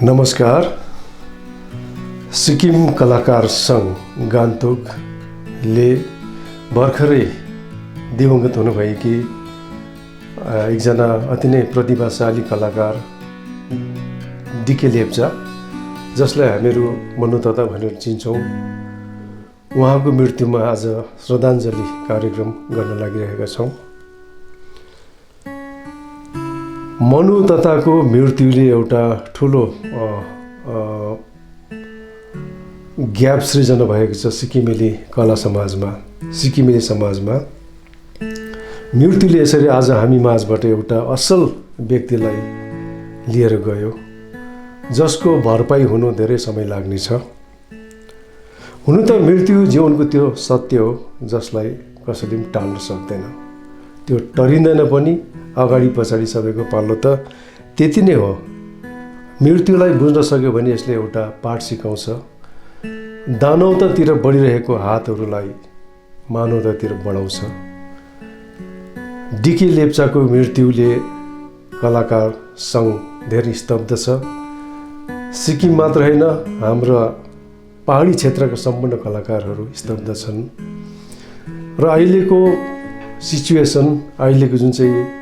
नमस्कार। सिक्किम कलाकार सङ्घ गान्तोकले भर्खरै दिवंगत हुनुभएकी एकजना अति नै प्रतिभाशाली कलाकार डिके लेप्चा, जसलाई हामीहरू मनु तथा भनेर चिन्छौँ, उहाँको मृत्युमा आज श्रद्धाञ्जली कार्यक्रम गर्न लागिरहेका छौँ। मनु तथाको मृत्युले एउटा ठुलो ग्याप सृजना भएको छ सिक्किमेली कला समाजमा, सिक्किमेली समाजमा। मृत्युले यसरी आज हामी माझबाट एउटा असल व्यक्तिलाई लिएर गयो, जसको भरपाई हुनु धेरै समय लाग्नेछ। हुनु त मृत्यु जीवनको त्यो सत्य हो जसलाई कसैले पनि टाल्न सक्दैन, त्यो टरिँदैन पनि। अगाडि पछाडि सबैको पालो त त्यति नै हो। मृत्युलाई बुझ्न सक्यो भने यसले एउटा पाठ सिकाउँछ। दानवतातिर बढिरहेको हातहरूलाई मानवतातिर बढाउँछ। डिके लेप्चाको मृत्युले कलाकार सङ्घ धेरै स्तब्ध छ। सिक्किम मात्र होइन, हाम्रो पहाडी क्षेत्रका सम्पूर्ण कलाकारहरू स्तब्ध छन्। र अहिलेको सिचुएसन, अहिलेको जुन चाहिँ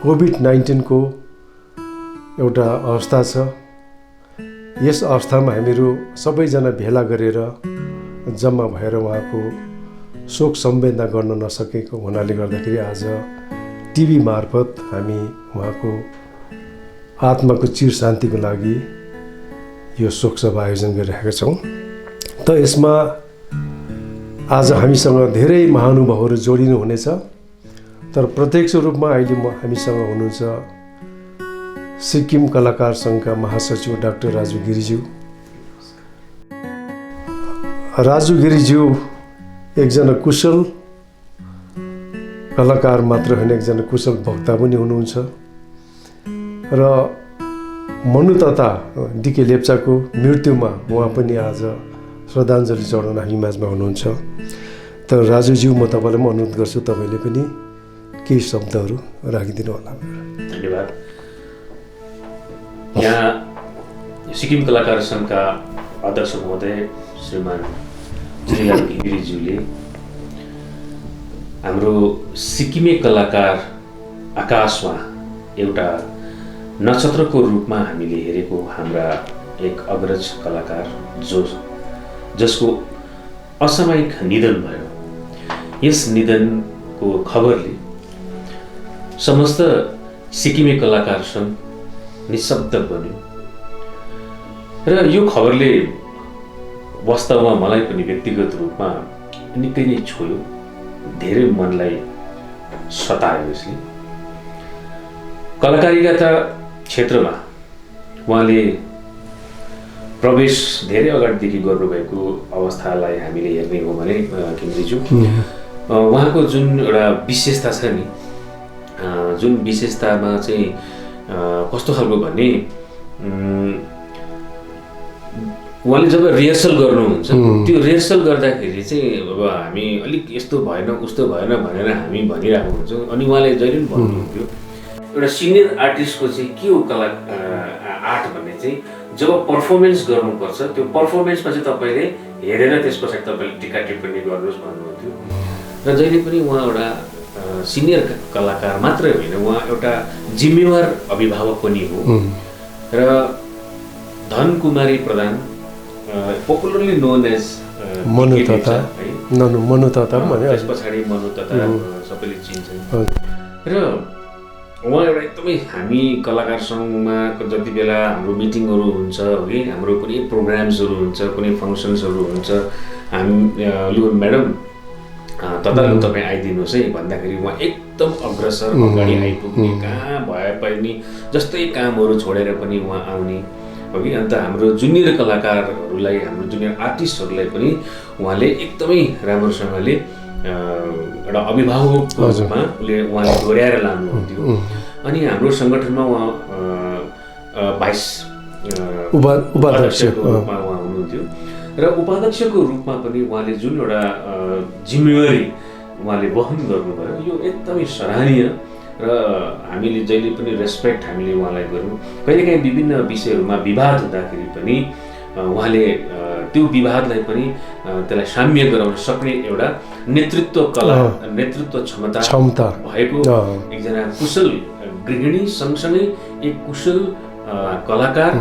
कोभिड-19 को एउटा अवस्था छ, यस अवस्थामा हामीहरू सबैजना भेला गरेर जम्मा भएर उहाँको शोक संवेदना गर्न नसकेको हुनाले गर्दाखेरि आज टिभी मार्फत हामी उहाँको आत्माको चिर शान्तिको लागि यो शोक सभा आयोजन गरिरहेका छौँ। त यसमा आज हामीसँग धेरै महानुभावहरू जोडिनु हुनेछ। तर प्रत्यक्ष रूपमा अहिले हामीसँग हुनुहुन्छ सिक्किम कलाकार सङ्घका महासचिव डाक्टर राजु गिरिज्यू। राजु गिरिज्यू एकजना कुशल कलाकार मात्र होइन, एकजना कुशल वक्ता पनि हुनुहुन्छ। र मनु तथा डिके लेप्चाको मृत्युमा उहाँ पनि आज श्रद्धाञ्जली चढाउन हामी माझमा हुनुहुन्छ। तर राजुज्यू, म तपाईँलाई पनि अनुरोध गर्छु, तपाईँले पनि केही शब्दहरू राखिदिनु होला। धन्यवाद। यहाँ सिक्किम कलाकार सङ्घका अध्यक्ष महोदय श्रीमान गिरिज्यूले हाम्रो सिक्किमे कलाकार आकाशमा एउटा नक्षत्रको रूपमा हामीले हेरेको हाम्रा एक अग्रज कलाकार जसको असामयिक निधन भयो, यस निधनको खबरले समस्त सिक्किमे कलाकार सङ्घ निशब्द बन्यो। र यो खबरले वास्तवमा मलाई पनि व्यक्तिगत रूपमा निकै नै छोयो, धेरै मनलाई सतायो। यसले कलाकारिता क्षेत्रमा उहाँले प्रवेश धेरै अगाडिदेखि गर्नुभएको अवस्थालाई हामीले हेर्ने हो भने घिमिरेज्यू, उहाँको जुन एउटा विशेषता छ नि, जुन विशेषतामा चाहिँ कस्तो खालको भने उहाँले जब रिहर्सल गर्नुहुन्छ, त्यो रिहर्सल गर्दाखेरि चाहिँ अब हामी अलिक यस्तो भएन उस्तो भएन भनेर हामी भनिरहेको हुन्छौँ। अनि उहाँले जहिले पनि भन्नुहुन्थ्यो, एउटा सिनियर आर्टिस्टको चाहिँ के हो कला आर्ट भन्ने चाहिँ जब पर्फर्मेन्स गर्नुपर्छ, त्यो पर्फर्मेन्समा चाहिँ तपाईँले हेरेर त्यस पछाडि तपाईँले टिका टिप्पणी गर्नुहोस् भन्नुहुन्थ्यो। र जहिले पनि उहाँ एउटा सिनियर कलाकार मात्रै होइन, उहाँ एउटा जिम्मेवार अभिभावक पनि हो। र धन कुमारी प्रधान, पपुलरली नोन एज मनु तथा, त्यस पछाडि मनु तथा सबैले चिन्छन्। र उहाँ एउटा एकदमै हामी कलाकार सङ्घमा जति बेला हाम्रो मिटिङहरू हुन्छ, है, हाम्रो कुनै प्रोग्राम्सहरू हुन्छ, कुनै फङ्सन्सहरू हुन्छ, हामी लु म्याडम ततालु तपाईँ आइदिनुहोस् है भन्दाखेरि उहाँ एकदम अग्रसर अगाडि आइपुग्ने, कहाँ भए पनि जस्तै कामहरू छोडेर पनि उहाँ आउने हो कि। अन्त हाम्रो जुनियर कलाकारहरूलाई, हाम्रो जुनियर आर्टिस्टहरूलाई पनि उहाँले एकदमै राम्रोसँगले एउटा अभिभावकको रूपमा उहाँले डोर्याएर लानुहुन्थ्यो। अनि हाम्रो सङ्गठनमा उहाँ भाइस उपाध्यक्षको रूपमा उहाँ हुनुहुन्थ्यो। र उपाध्यक्षको रूपमा पनि उहाँले जुन एउटा जिम्मेवारी उहाँले वहन गर्नुभयो, यो एकदमै सराहनीय। र हामीले जहिले पनि रेस्पेक्ट हामीले उहाँलाई गऱ्यौँ। कहिलेकाहीँ विभिन्न विषयहरूमा विवाद हुँदाखेरि पनि उहाँले त्यो विवादलाई पनि त्यसलाई साम्य गराउन सक्ने एउटा नेतृत्व कला, नेतृत्व क्षमता भएको एकजना कुशल गृहिणी, सँगसँगै एक कुशल कलाकार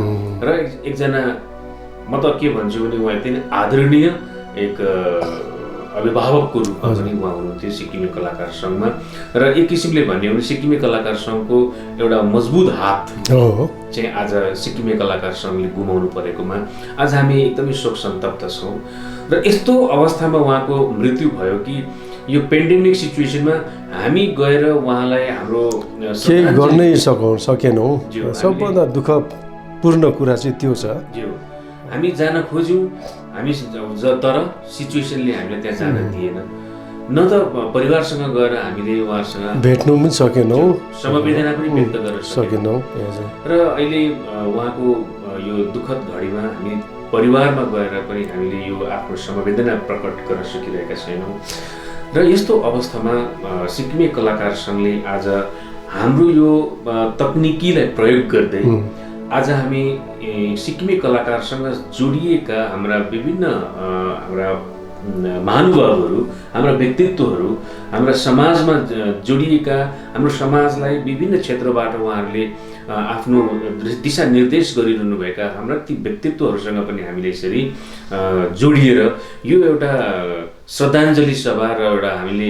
र एकजना, म त के भन्छु भने उहाँ एकदमै आदरणीय एक अभिभावकको रूपमा पनि उहाँ हुनुहुन्थ्यो सिक्किमे कलाकार सङ्घमा। र एक किसिमले भन्यो भने सिक्किमे कलाकार सङ्घको एउटा मजबुत हात चाहिँ आज सिक्किमे कलाकार सङ्घले गुमाउनु परेकोमा आज हामी एकदमै शोक सन्तप्त छौँ। र यस्तो अवस्थामा उहाँको मृत्यु भयो कि यो पेन्डेमिक सिचुएसनमा हामी गएर उहाँलाई हाम्रो केही गर्नै सकेनौँ। सबभन्दा दुःखपूर्ण कुरा चाहिँ त्यो छ। हामी जान खोज्यौँ, हामी तर सिचुएसनले हामीलाई त्यहाँ जान दिएन। न त परिवारसँग गएर हामीले उहाँसँग भेट्नु पनि सकेनौँ, समवेदना पनि व्यक्त गर्न सकेनौँ। र अहिले उहाँको यो दुःखद घडीमा हामी परिवारमा गएर पनि हामीले यो आफ्नो समवेदना प्रकट गर्न सकिरहेका छैनौँ। र यस्तो अवस्थामा सिक्किमे कलाकार सङ्घले आज हाम्रो यो तकनिकीलाई प्रयोग गर्दै आज हामी सिक्किमे कलाकारसँग जोडिएका हाम्रा विभिन्न हाम्रा महानुभावहरू, हाम्रा व्यक्तित्वहरू, हाम्रा समाजमा जोडिएका, हाम्रो समाजलाई विभिन्न क्षेत्रबाट उहाँहरूले आफ्नो दिशानिर्देश गरिरहनुभएका हाम्रा ती व्यक्तित्वहरूसँग पनि हामीले यसरी जोडिएर यो एउटा श्रद्धाञ्जली सभा र एउटा हामीले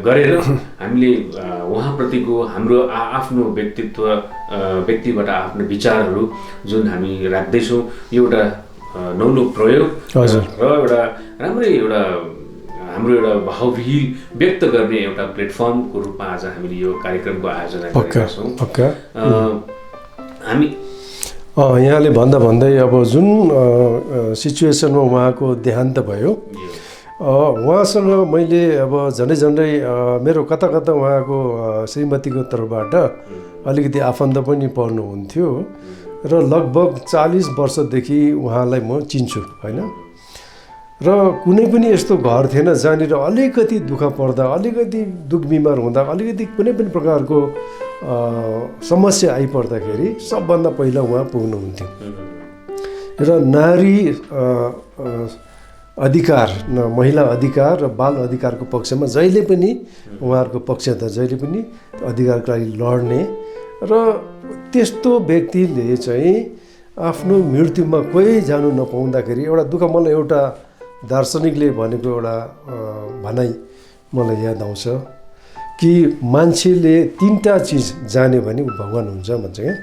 गरेर हामीले उहाँप्रतिको हाम्रो आफ्नो व्यक्तिबाट आफ्नो विचारहरू जुन हामी राख्दैछौँ यो एउटा नौलो प्रयोग र एउटा राम्रै एउटा हाम्रो एउटा भावविहीन व्यक्त गर्ने एउटा प्लेटफर्मको रूपमा आज हामीले यो कार्यक्रमको आयोजना गरेका छौँ। हामी यहाँले भन्दै अब जुन सिचुएसनमा उहाँको देहान्त भयो, उहाँसँग मैले अब झन्डै मेरो कता उहाँको श्रीमतीको तर्फबाट अलिकति आफन्त पनि पर्नुहुन्थ्यो र लगभग 40 वर्षदेखि उहाँलाई म चिन्छु होइन। र कुनै पनि यस्तो घर थिएन जहाँनिर अलिकति दुःख पर्दा, अलिकति दुःख बिमार हुँदा, अलिकति कुनै पनि प्रकारको समस्या आइपर्दाखेरि सबभन्दा पहिला उहाँ पुग्नुहुन्थ्यो। र नारी अधिकार, महिला अधिकार र बाल अधिकारको पक्षमा जहिले पनि उहाँहरूको पक्षता जहिले पनि अधिकारको लागि लड्ने र त्यस्तो व्यक्तिले चाहिँ आफ्नो मृत्युमा कोही जानु नपाउँदाखेरि एउटा दुःख, मलाई एउटा दार्शनिकले भनेको एउटा भनाइ मलाई याद आउँछ कि मान्छेले 3टा चिज जान्यो भने भगवान हुन्छ भन्छ क्या।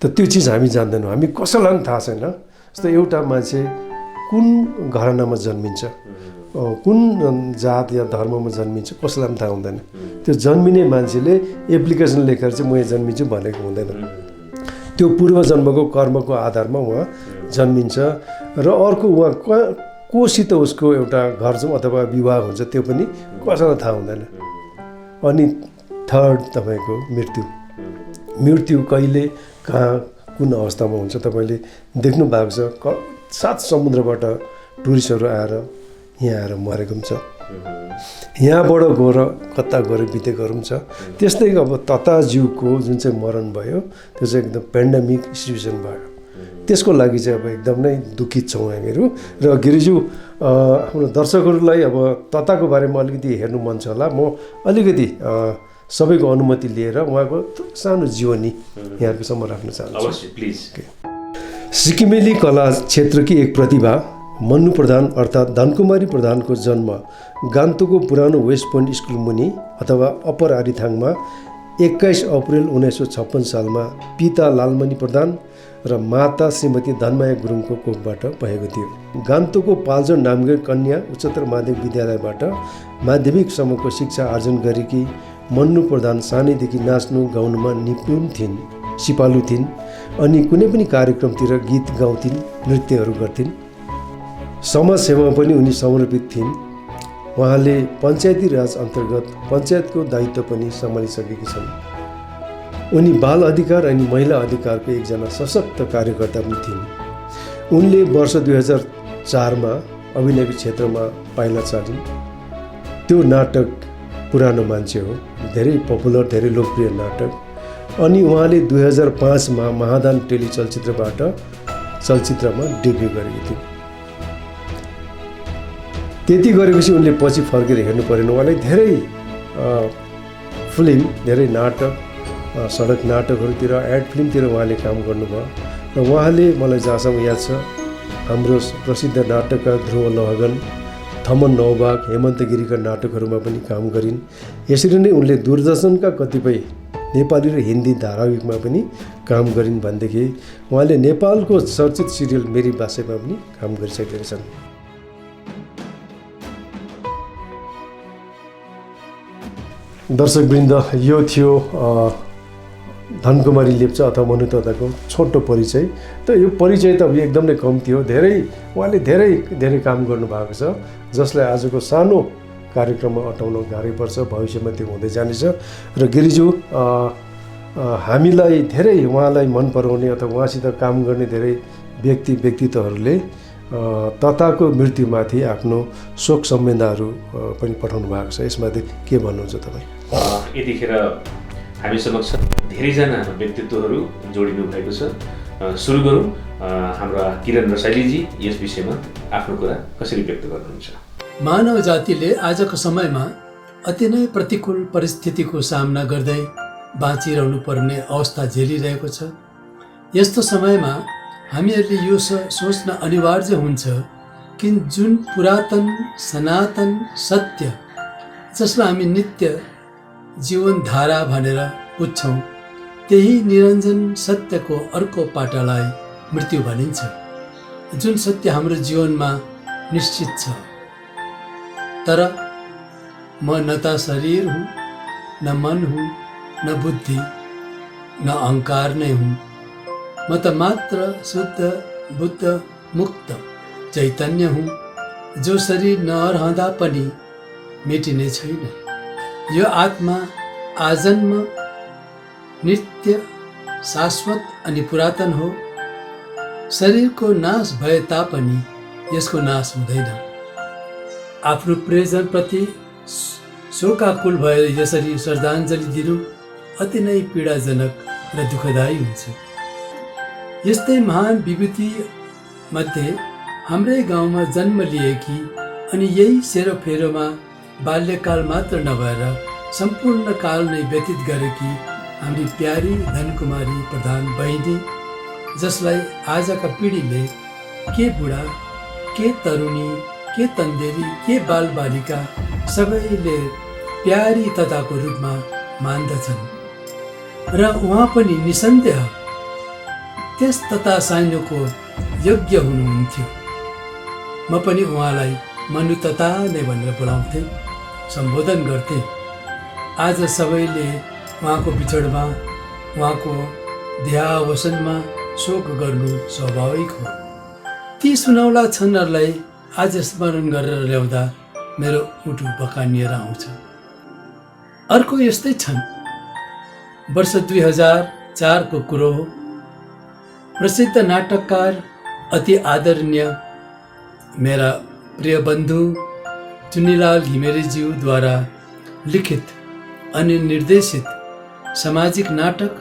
त त्यो चिज हामी जान्दैनौँ, हामी कसैलाई पनि थाहा छैन। जस्तो एउटा मान्छे कुन घरानामा जन्मिन्छ, कुन जात या धर्ममा जन्मिन्छ कसैलाई पनि थाहा हुँदैन। त्यो जन्मिने मान्छेले एप्लिकेसन लेखेर चाहिँ म यहाँ जन्मिन्छु भनेको हुँदैन। त्यो पूर्व जन्मको कर्मको आधारमा उहाँ जन्मिन्छ र अर्को उहाँ कोसित उसको एउटा घर जाउँ अथवा विवाह हुन्छ त्यो पनि कसैलाई थाहा हुँदैन। अनि थर्ड तपाईँको मृत्यु कहिले कहाँ कुन अवस्थामा हुन्छ तपाईँले देख्नु भएको छ। 7 समुद्रबाट टुरिस्टहरू आएर यहाँ आएर मरेको पनि छ, यहाँबाट गएर कता गएर बितेकोहरू पनि छ। त्यस्तै अब तताज्यूको जुन चाहिँ मरण भयो त्यो चाहिँ एकदम पेन्डेमिक सिचुएसन भयो। त्यसको लागि चाहिँ अब एकदमै दुखित छौँ हामीहरू। र गिरिज्यू हाम्रो दर्शकहरूलाई अब तताको बारेमा अलिकति हेर्नु मन छ होला, म अलिकति सबैको अनुमति लिएर उहाँको सानो जीवनी यहाँको सम्म राख्न चाहन्छु। अवश्य, प्लिज। सिक्किमेली कला क्षेत्रकी एक प्रतिभा मन्नु प्रधान अर्थात् धनकुमारी प्रधानको जन्म गान्तोकको पुरानो वेस्ट पोइन्ट स्कुल मुनि अथवा अप्पर आरिथाङमा 21 अप्रिल 1956 सालमा पिता लालमणि प्रधान र माता श्रीमती धनमाया गुरुङको कोखबाट भएको थियो। गान्तोकको पाल्जर नामगेर कन्या उच्चतर माध्यमिक विद्यालयबाट माध्यमिकसम्मको शिक्षा आर्जन गरेकी मन्नु प्रधान सानैदेखि नाच्नु गाउनुमा निपुण थिइन्, सिपालु थिइन् अनि कुनै पनि कार्यक्रमतिर गीत गाउँथिन्, नृत्यहरू गर्थिन्। समाजसेवामा पनि उनी समर्पित थिइन्। उहाँले पञ्चायती राज अन्तर्गत पञ्चायतको दायित्व पनि सम्हालिसकेकी छन्। उनी बाल अधिकार अनि महिला अधिकारको एकजना सशक्त कार्यकर्ता पनि थिइन्। उनले वर्ष 2004 मा अभिनयको क्षेत्रमा पाइला चालिन्। त्यो नाटक पुरानो मान्छे हो, धेरै पपुलर, धेरै लोकप्रिय नाटक। अनि उहाँले 2005मा महादान चलचित्रमा डेब्यू गरेकी थिइन्। त्यति गरेपछि उनले पछि फर्केर हेर्नु परेन। उहाँलाई धेरै फिल्म, धेरै नाटक, सडक नाटकहरूतिर, एड फिल्मतिर उहाँले काम गर्नुभयो। र उहाँले मलाई जहाँसम्म याद छ हाम्रो प्रसिद्ध नाटककार ध्रुव लहगन, थमन नौबाग, हेमन्त गिरीका नाटकहरूमा पनि काम गरिन्। यसरी नै उनले दूरदर्शनका कतिपय नेपाली र हिन्दी धारावाहिकमा पनि काम गरिन् भनेदेखि उहाँले नेपालको चर्चित सिरियल मेरी बासेमा पनि काम गरिसकेका छन्। दर्शकवृन्द, यो थियो धनकुमारी लेप्चा अथवा मनु तताको छोटो परिचय। त यो परिचय त अब एकदम नै कम थियो। उहाँले धेरै काम गर्नुभएको छ, जसलाई आजको सानो कार्यक्रममा अटाउन गाह्रै पर्छ। भविष्यमा त्यो हुँदै जानेछ। र गिरिज्यू, हामीलाई धेरै उहाँलाई मन पराउने अथवा उहाँसित काम गर्ने धेरै व्यक्तित्वहरूले तताको मृत्युमाथि आफ्नो शोक सम्वेदनाहरू पनि पठाउनु भएको छ। यसमाथि के भन्नुहुन्छ तपाईँ? यतिखेर हामी समक्ष धेरैजना व्यक्तित्वहरू जोडिनु भएको छ। सुरु गरौँ। हाम्रा किरण रसाइलीजी यस विषयमा आफ्नो कुरा कसरी व्यक्त गर्नुहुन्छ? मानव जातिले आजको समयमा अति नै प्रतिकूल परिस्थितिको सामना गर्दै बाँचिरहनु पर्ने अवस्था झेलिरहेको छ। यस्तो समयमा हामीहरूले यो सोच्न अनिवार्य हुन्छ कि जुन पुरातन सनातन सत्य जसलाई हामी नित्य जीवनधारा भनेर बुझ्छौँ, त्यही निरञ्जन सत्यको अर्को पाटालाई मृत्यु भनिन्छ। जुन सत्य हाम्रो जीवनमा निश्चित छ। तर म न त शरीर हुँ, न मन हुँ, न बुद्धि, न अहङ्कार नै हुँ। म त मात्र शुद्ध बुद्ध मुक्त चैतन्य हुँ, जो शरीर नरहँदा पनि मेटिने छैन। यो आत्मा आजन्म नित्य शाश्वत अनि पुरातन हो। शरीरको नाश भए तापनि यसको नाश हुँदैन। आफ्नो प्रियजनप्रति शोकाकुल भएर यसरी श्रद्धाञ्जली दिनु अति नै पीडाजनक र दुःखदायी हुन्छ। यस्तै महान विभूति मध्ये हाम्रै गाउँमा जन्म लिएकी अनि यही सेरोफेरोमा बाल्यकाल मात्र नभएर सम्पूर्ण काल नै व्यतीत गरेकी हाम्री प्यारी धनकुमारी प्रधान बहिनी, जसलाई आजका पिँढीले के बुढा, के तरुणी, के तन्देरी, के बालबालिका सबैले प्यारी तताको रूपमा मान्दछन्। र उहाँ पनि निसन्देह त्यस तता साइनोको योग्य हुनुहुन्थ्यो। म पनि उहाँलाई मनु तता नै भनेर बोलाउँथेँ, सम्बोधन गर्थेँ। आज सबैले उहाँको बिछोडमा, उहाँको देहावसानमा शोक गर्नु स्वाभाविक हो। ती सुनौला क्षणहरूलाई आज स्मरण गरेर ल्याउँदा मेरो मुटु बकानिएर आउँछ। अर्को यस्तै क्षण वर्ष 2004को कुरो हो। प्रसिद्ध नाटककार, अति आदरणीय मेरा प्रिय बन्धु चुनीलाल घिमिरेज्यूद्वारा लिखित अनि निर्देशित सामाजिक नाटक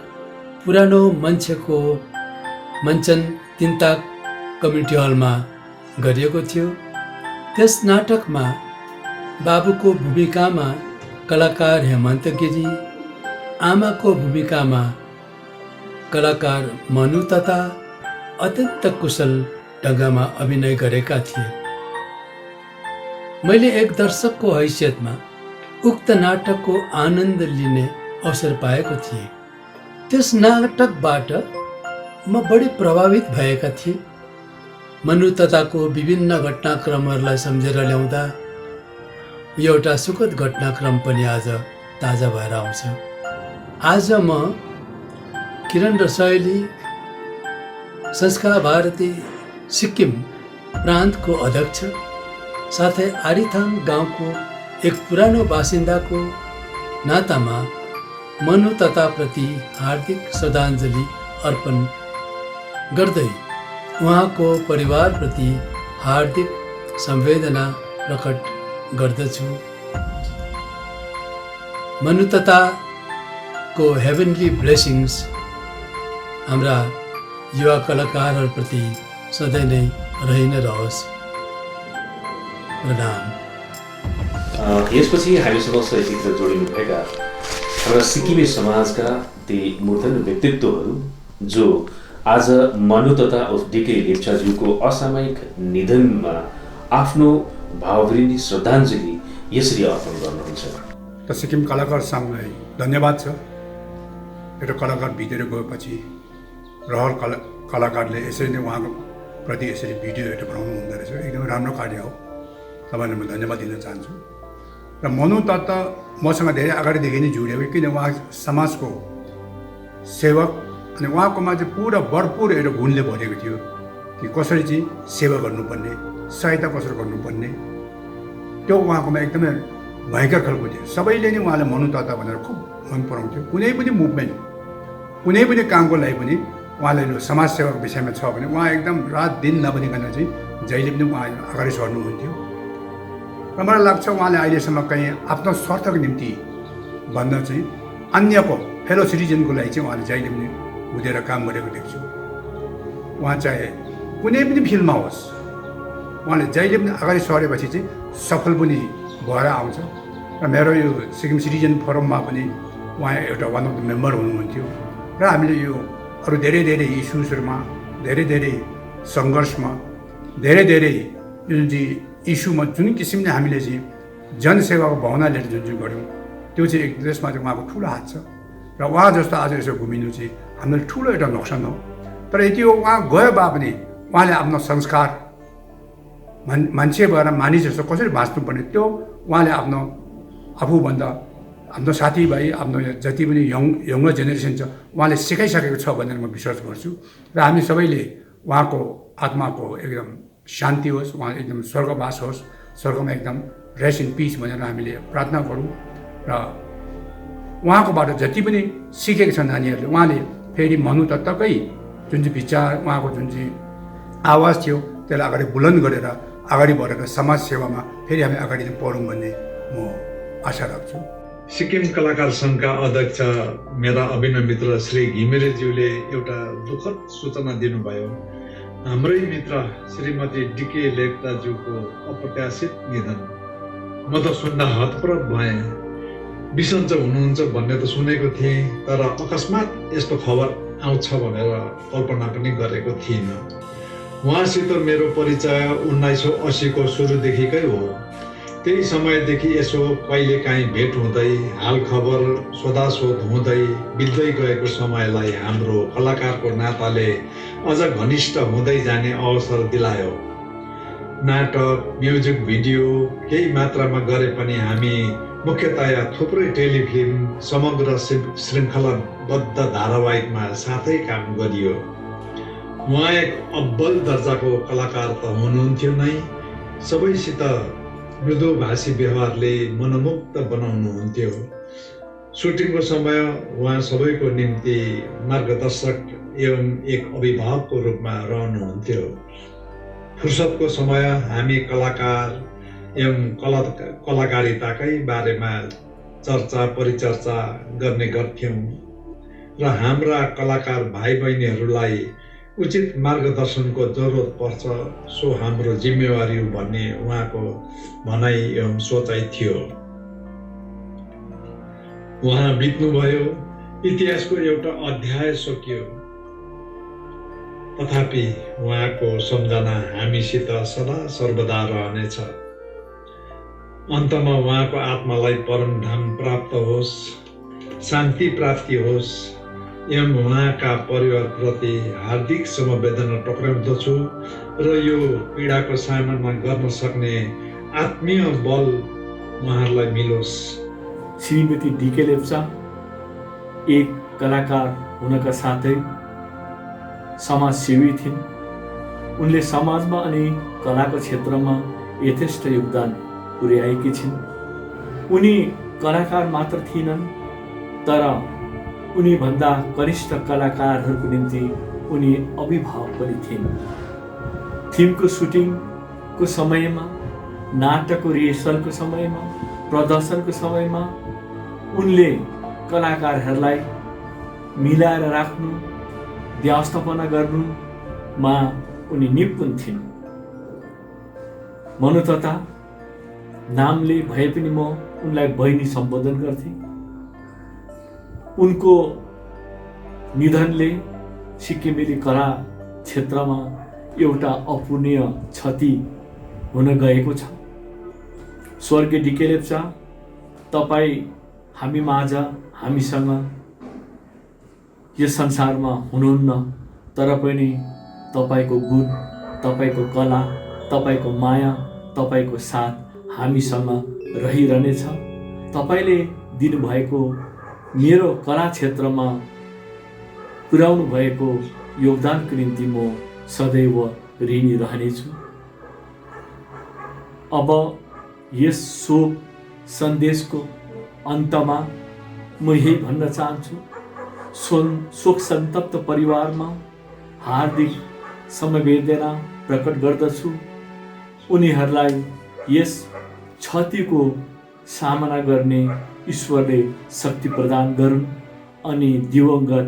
पुरानो मान्छेको मञ्चन तिनताक कम्युनिटी हलमा गरिएको थियो। त्यस नाटकमा बाबुको भूमिकामा कलाकार हेमन्त गिरी, आमाको भूमिकामा कलाकार मनु तता अत्यन्त कुशल ढङ्गमा अभिनय गरेका थिए। मैले एक दर्शकको हैसियतमा उक्त नाटकको आनन्द लिने अवसर पाएको थिएँ। त्यस नाटकबाट म बढी प्रभावित भएका थिएँ। मनु तताको विभिन्न घटनाक्रमहरूलाई सम्झेर ल्याउँदा एउटा सुखद घटनाक्रम पनि आज ताजा भएर आउँछ। आज म किरण रसाइली संस्कार भारती सिक्किम प्रान्तको अध्यक्ष साथै आरिथाङ गाउँको एक पुरानो बासिन्दाको नातामा मनु तताप्रति हार्दिक श्रद्धाञ्जली अर्पण गर्दै उहाँको परिवारप्रति हार्दिक संवेदना प्रकट गर्दछु। मनुतताको हेभनली ब्लेसिङ्स हाम्रा युवा कलाकारहरूप्रति सधैँ नै रहि नै रहोस्। प्रणाम। यसपछि हामीसँग साहित्यिक जोडिनुभएका हाम्रा सिक्किमे समाजका ती मूर्धन्य व्यक्तित्वहरू जो आज मनु तथा डिके लेप्चाज्यूको असामयिक निधनमा आफ्नो भावभरिणी श्रद्धाञ्जली यसरी अर्पण गर्नुहुन्छ। त सिक्किम कलाकार सङ्घलाई धन्यवाद छ। एउटा कलाकार भित्र गएपछि रहल कलाकारले यसरी नै उहाँको प्रति यसरी भिडियोहरू बनाउनु हुँदो रहेछ। एकदमै राम्रो कार्य हो, तपाईँलाई म धन्यवाद दिन चाहन्छु। र मनु तत्त मसँग धेरै अगाडिदेखि नै जोडिएको, किन उहाँ समाजको सेवक अनि उहाँकोमा चाहिँ पुरा भरपुर एउटा गुणले भरेको थियो कि कसरी चाहिँ सेवा गर्नुपर्ने, सहायता कसरी गर्नुपर्ने, त्यो उहाँकोमा एकदमै भयङ्कर खालको थियो। सबैले नै उहाँलाई मनु तत्त भनेर खुब मन पराउँथ्यो। कुनै पनि मुभमेन्ट, कुनै पनि कामको लागि पनि उहाँले समाज सेवाको विषयमा छ भने उहाँ एकदम रात दिन नभनिकन चाहिँ जहिले पनि उहाँ अगाडि सर्नुहुन्थ्यो। र मलाई लाग्छ उहाँले अहिलेसम्म कहीँ आफ्नो स्वार्थको निम्ति भन्दा चाहिँ अन्यको फेलो सिटिजनको लागि चाहिँ उहाँले जहिले पनि उठेर काम गरेको देख्छु। उहाँ चाहे कुनै पनि फिल्डमा होस्, उहाँले जहिले पनि अगाडि सरेपछि चाहिँ सफल पनि भएर आउँछ। र मेरो यो सिक्किम सिटिजन फोरममा पनि उहाँ एउटा वान अफ द मेम्बर हुनुहुन्थ्यो। र हामीले यो अरू धेरै धेरै इस्युजहरूमा, धेरै धेरै सङ्घर्षमा, धेरै धेरै जुन चाहिँ इस्युमा जुन किसिमले हामीले चाहिँ जनसेवाको भावना लिएर जुन चाहिँ गऱ्यौँ, त्यो चाहिँ एक देशमा चाहिँ उहाँको ठुलो हात छ। र उहाँ जस्तो आज यसो घुमिनु चाहिँ हाम्रो ठुलो एउटा नोक्सान हो। तर यति हो, उहाँ गयो भए पनि उहाँले आफ्नो संस्कार मान्छे भएर मानिस जस्तो कसरी बाँच्नुपर्ने त्यो उहाँले आफ्नो आफूभन्दा आफ्नो साथीभाइ, आफ्नो जति पनि यङ्गर जेनेरेसन छ उहाँले सिकाइसकेको छ भनेर म विश्वास गर्छु। र हामी सबैले उहाँको आत्माको एकदम शान्ति होस्, उहाँ एकदम स्वर्गवास होस्, स्वर्गमा एकदम रेस्ट इन पिस भनेर हामीले प्रार्थना गरौँ। र उहाँकोबाट जति पनि सिकेको छ नानीहरूले, उहाँले फेरि मनु तत्तकै जुन चाहिँ विचार, उहाँको जुन चाहिँ आवाज थियो त्यसलाई अगाडि बुलन्द गरेर अगाडि बढेर समाज सेवामा फेरि हामी अगाडि बढौँ भन्ने म आशा राख्छु। सिक्किम कलाकार सङ्घका अध्यक्ष मेरा अभिनव मित्र श्री घिमिरेज्यूले एउटा दुःखद सूचना दिनुभयो। हाम्रै मित्र श्रीमती डिके लेप्चाज्यूको अप्रत्याशित निधन। म त सुन्दा हतप्रभ भएँ। बिसन्चो हुनुहुन्छ भन्ने त सुनेको थिएँ, तर अकस्मात यस्तो खबर आउँछ भनेर कल्पना पनि गरेको थिइनँ। उहाँसित मेरो परिचय 1980को सुरुदेखिकै हो। त्यही समयदेखि यसो कहिलेकाहीँ भेट हुँदै, हाल खबर सोधासोध हुँदै बित्दै गएको समयलाई हाम्रो कलाकारको नाताले अझ घनिष्ठ हुँदै जाने अवसर दिलायो। नाटक, म्युजिक भिडियो केही मात्रामा गरे पनि हामी मुख्यतया थुप्रै टेलिफिल्म, समग्र श्रृङ्खलाबद्ध धारावाहिकमा साथै काम गरियो। उहाँ एक अब्बल दर्जाको कलाकार त हुनुहुन्थ्यो नै, सबैसित मृदुभाषी व्यवहारले मनमुक्त बनाउनुहुन्थ्यो। सुटिङको समय उहाँ सबैको निम्ति मार्गदर्शक एवं एक अभिभावकको रूपमा रहनुहुन्थ्यो। फुर्सदको समय हामी कलाकार एवं कलाकारिताकै बारेमा चर्चा परिचर्चा गर्ने गर्थ्यौँ र हाम्रा कलाकार भाइ बहिनीहरूलाई उचित मार्गदर्शनको जरुरत पर्छ, सो हाम्रो जिम्मेवारी हो भन्ने उहाँको भनाइ एवं सोचाइ थियो। उहाँ बित्नुभयो, इतिहासको एउटा अध्याय सकियो। तथापि उहाँको सम्झना हामीसित सदा सर्वदा रहनेछ। अन्तमा उहाँको आत्मालाई परमधाम प्राप्त होस्, शान्ति प्राप्ति होस् एवं उहाँका परिवारप्रति हार्दिक समवेदना टक्राउँदछु र यो पीडाको सामना गर्न सक्ने आत्मीय बल उहाँहरूलाई मिलोस्। श्रीमती डिके लेप्चा एक कलाकार हुनका साथै समाजसेवी थिइन्। उनले समाजमा अनि कलाको क्षेत्रमा यथेष्ट योगदान पुर्याएकी छिन्। उनी कलाकार मात्र थिएनन्, तर उनी भन्दा कनिष्ठ कलाकारहरूको निम्ति उनी अभिभावक पनि थिइन्। फिल्मको सुटिङको समयमा, नाटकको रिहर्सलको समयमा, प्रदर्शनको समयमा उनले कलाकारहरूलाई मिलाएर राख्नु, व्यवस्थापना गर्नुमा उनी निपुण थिइन्। मनुतता नामले भए पनि म उनलाई बहिनी सम्बोधन गर्थेँ। उनको निधनले सिक्किमेली कला क्षेत्रमा एउटा अपूर्णीय क्षति हुन गएको छ। स्वर्गीय डिके लेप्चा, तपाईँ हामी माझ, हामीसँग यस संसारमा हुनुहुन्न, तर पनि तपाईँको गुण, तपाईँको कला, तपाईँको माया, तपाईँको साथ हामीसँग रहिरहनेछ। तपाईँले दिनुभएको मेरो कला क्षेत्रमा पुर्याउनु भएको योगदानको निम्ति म सदैव ऋणी रहनेछु। अब यस शोक सन्देशको अन्तमा म यही भन्न चाहन्छु, शोक सन्तप्त परिवारमा हार्दिक समवेदना प्रकट गर्दछु। उनीहरूलाई यस क्षतिको सामना गर्ने ईश्वरले शक्ति प्रदान गरून् अनि दिवंगत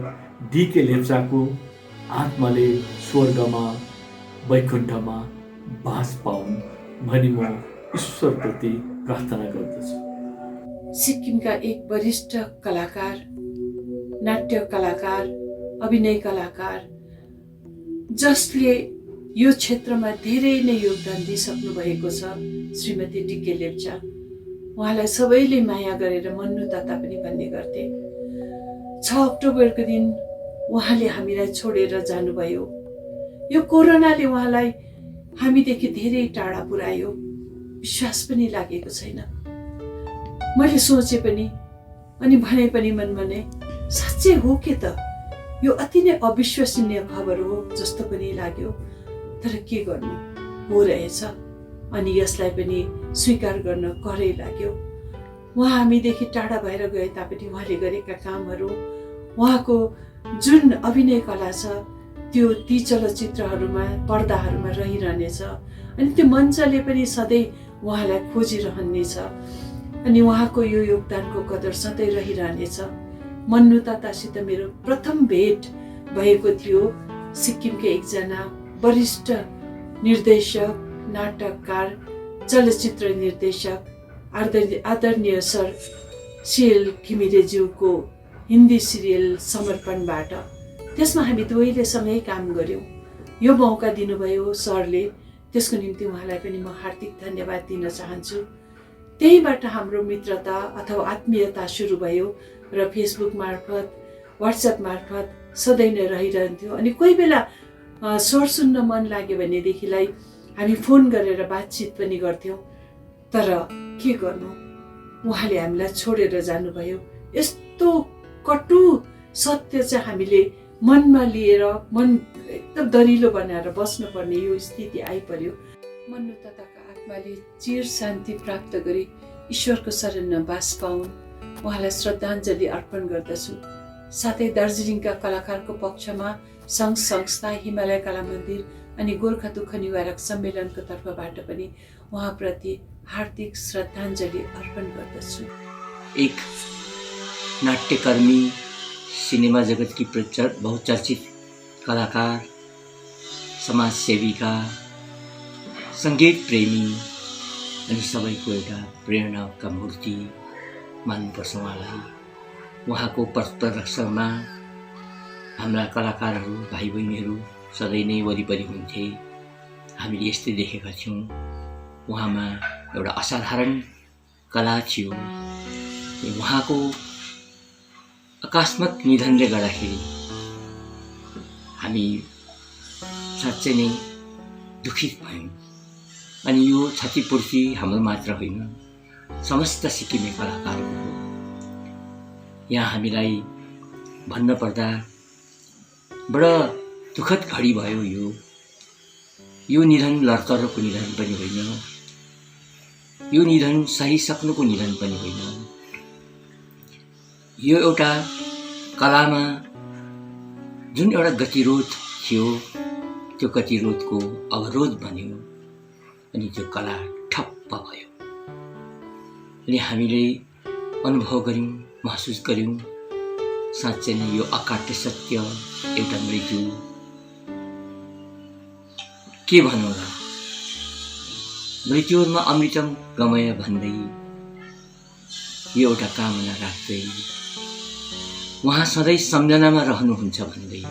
डिके लेप्चाको आत्माले स्वर्गमा वैकुण्ठमा बास पाउन् भनी म ईश्वरप्रति प्रार्थना गर्दछु। सिक्किमका एक वरिष्ठ कलाकार, नाट्य कलाकार, अभिनय कलाकार, जसले यो क्षेत्रमा धेरै नै योगदान दिइसक्नु भएको छ, श्रीमती डिके लेप्चा। उहाँलाई सबैले माया गरेर मन्नु ताता पनि भन्ने गर्थे। 6 अक्टोबरको दिन उहाँले हामीलाई छोडेर जानुभयो। यो कोरोनाले उहाँलाई हामीदेखि धेरै टाढा पुर्यायो। विश्वास पनि लागेको छैन। मैले सोचे पनि अनि भने पनि मनमा नै, साँच्चै हो के त? यो अति नै अविश्वसनीय खबर हो जस्तो पनि लाग्यो। तर के गर्नु, हो रहेछ अनि यसलाई पनि स्वीकार गर्न करै लाग्यो। उहाँ हामीदेखि टाढा भएर गए तापनि उहाँले गरेका कामहरू, उहाँको जुन अभिनय कला छ त्यो ती चलचित्रहरूमा, पर्दाहरूमा रहिरहनेछ अनि त्यो मञ्चले पनि सधैँ उहाँलाई खोजिरहनेछ अनि उहाँको यो योगदानको कदर सधैँ रहिरहनेछ। मन्नु तातासित मेरो प्रथम भेट भएको थियो। सिक्किमकै एकजना वरिष्ठ निर्देशक, नाटककार, चलचित्र निर्देशक आदरणीय सर सिएल घिमिरेज्यूको हिन्दी सिरियल समर्पणबाट। त्यसमा हामी दुवैले सँगै काम गऱ्यौँ। यो मौका दिनुभयो सरले, त्यसको निम्ति उहाँलाई पनि म हार्दिक धन्यवाद दिन चाहन्छु। त्यहीबाट हाम्रो मित्रता अथवा आत्मीयता सुरु भयो र फेसबुक मार्फत, व्हाट्सएप मार्फत सधैँ नै रहिरहन्थ्यो। अनि कोही बेला स्वर सुन्न मन लाग्यो भनेदेखिलाई हामी फोन गरेर बातचित पनि गर्थ्यौँ। तर के गर्नु, उहाँले हामीलाई छोडेर जानुभयो। यस्तो कटु सत्य चाहिँ हामीले मनमा लिएर मन एकदम दरिलो बनाएर बस्नुपर्ने यो स्थिति आइपर्यो। मन्नु ताताका आत्माले चिर शान्ति प्राप्त गरी ईश्वरको शरणमा बास पाउन्, उहाँलाई श्रद्धाञ्जली अर्पण गर्दछु। साथै दार्जिलिङका कलाकारको पक्षमा सङ्घ संस्था, हिमालय कला मन्दिर अनि गोर्खा दुःख निवारक सम्मेलनको तर्फबाट पनि उहाँप्रति हार्दिक श्रद्धाञ्जली अर्पण गर्दछु। एक नाट्यकर्मी, सिनेमा जगत की बहुचर्चित कलाकार, समाज सेविका, सङ्गीत प्रेमी अनि सबैको एउटा प्रेरणाका मूर्ति मान्नुपर्छ उहाँलाई। उहाँको पथप्रदर्शनमा हाम्रा कलाकारहरू, भाइ बहिनीहरू सधैँ नै वरिपरि हुन्थे। हामीले यस्तै देखेका थियौँ। उहाँमा एउटा असाधारण कला थियो। उहाँको आकस्मिक निधनले गर्दाखेरि हामी साँच्चै नै दुखित भयौँ। अनि यो क्षतिपूर्ति हाम्रो मात्र होइन, समस्त सिक्किमे कलाकारको हो। यहाँ हामीलाई भन्नुपर्दा बडा दुःखद घडी भयो। यो निधन लरतरको निधन पनि होइन, यो निधन सहिसक्नुको निधन पनि होइन। यो एउटा कलामा जुन एउटा गतिरोध थियो, त्यो गतिरोधको अवरोध बन्यो अनि त्यो कला ठप्प भयो। अनि हामीले अनुभव गऱ्यौँ, महसुस गऱ्यौँ साँच्चै नै यो अकाट्य सत्य एउटा मृत्यु के भनौँ र मृत्युमा अमृतम गमय भन्दै यो एउटा कामना राख्दै उहाँ सधैँ सम्झनामा रहनुहुन्छ भन्दै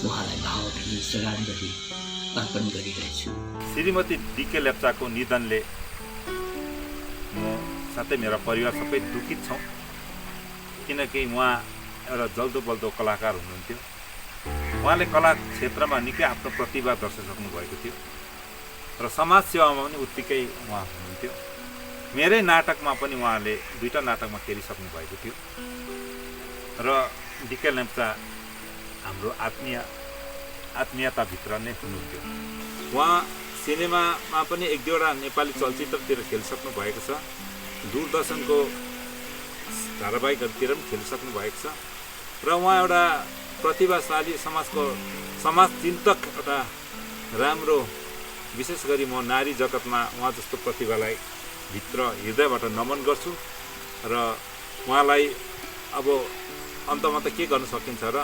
उहाँलाई भावभीनी श्रद्धाञ्जली अर्पण गरिरहेछु। श्रीमती डिके लेप्चाको निधनले म साथै मेरा परिवार सबै दुखित छौँ, किनकि उहाँ एउटा जल्दो बल्दो कलाकार हुनुहुन्थ्यो। उहाँले कला क्षेत्रमा निकै आफ्नो प्रतिभा दर्शाइसक्नु भएको थियो र समाज सेवामा पनि उत्तिकै उहाँ हुनुहुन्थ्यो। मेरै नाटकमा पनि उहाँले 2टा नाटकमा खेलिसक्नु भएको थियो र डिके लेप्चा हाम्रो आत्मीयताभित्र नै हुनुहुन्थ्यो। उहाँ सिनेमामा पनि 1-2वटा नेपाली चलचित्रतिर खेलिसक्नु भएको छ, दूरदर्शनको धारावाहिकहरूतिर पनि खेलिसक्नु भएको छ र उहाँ एउटा प्रतिभाशाली समाजचिन्तक एउटा राम्रो, विशेष गरी म नारी जगतमा उहाँ जस्तो प्रतिभालाई भित्र हृदयबाट नमन गर्छु र उहाँलाई अब अन्तमा त के गर्न सकिन्छ र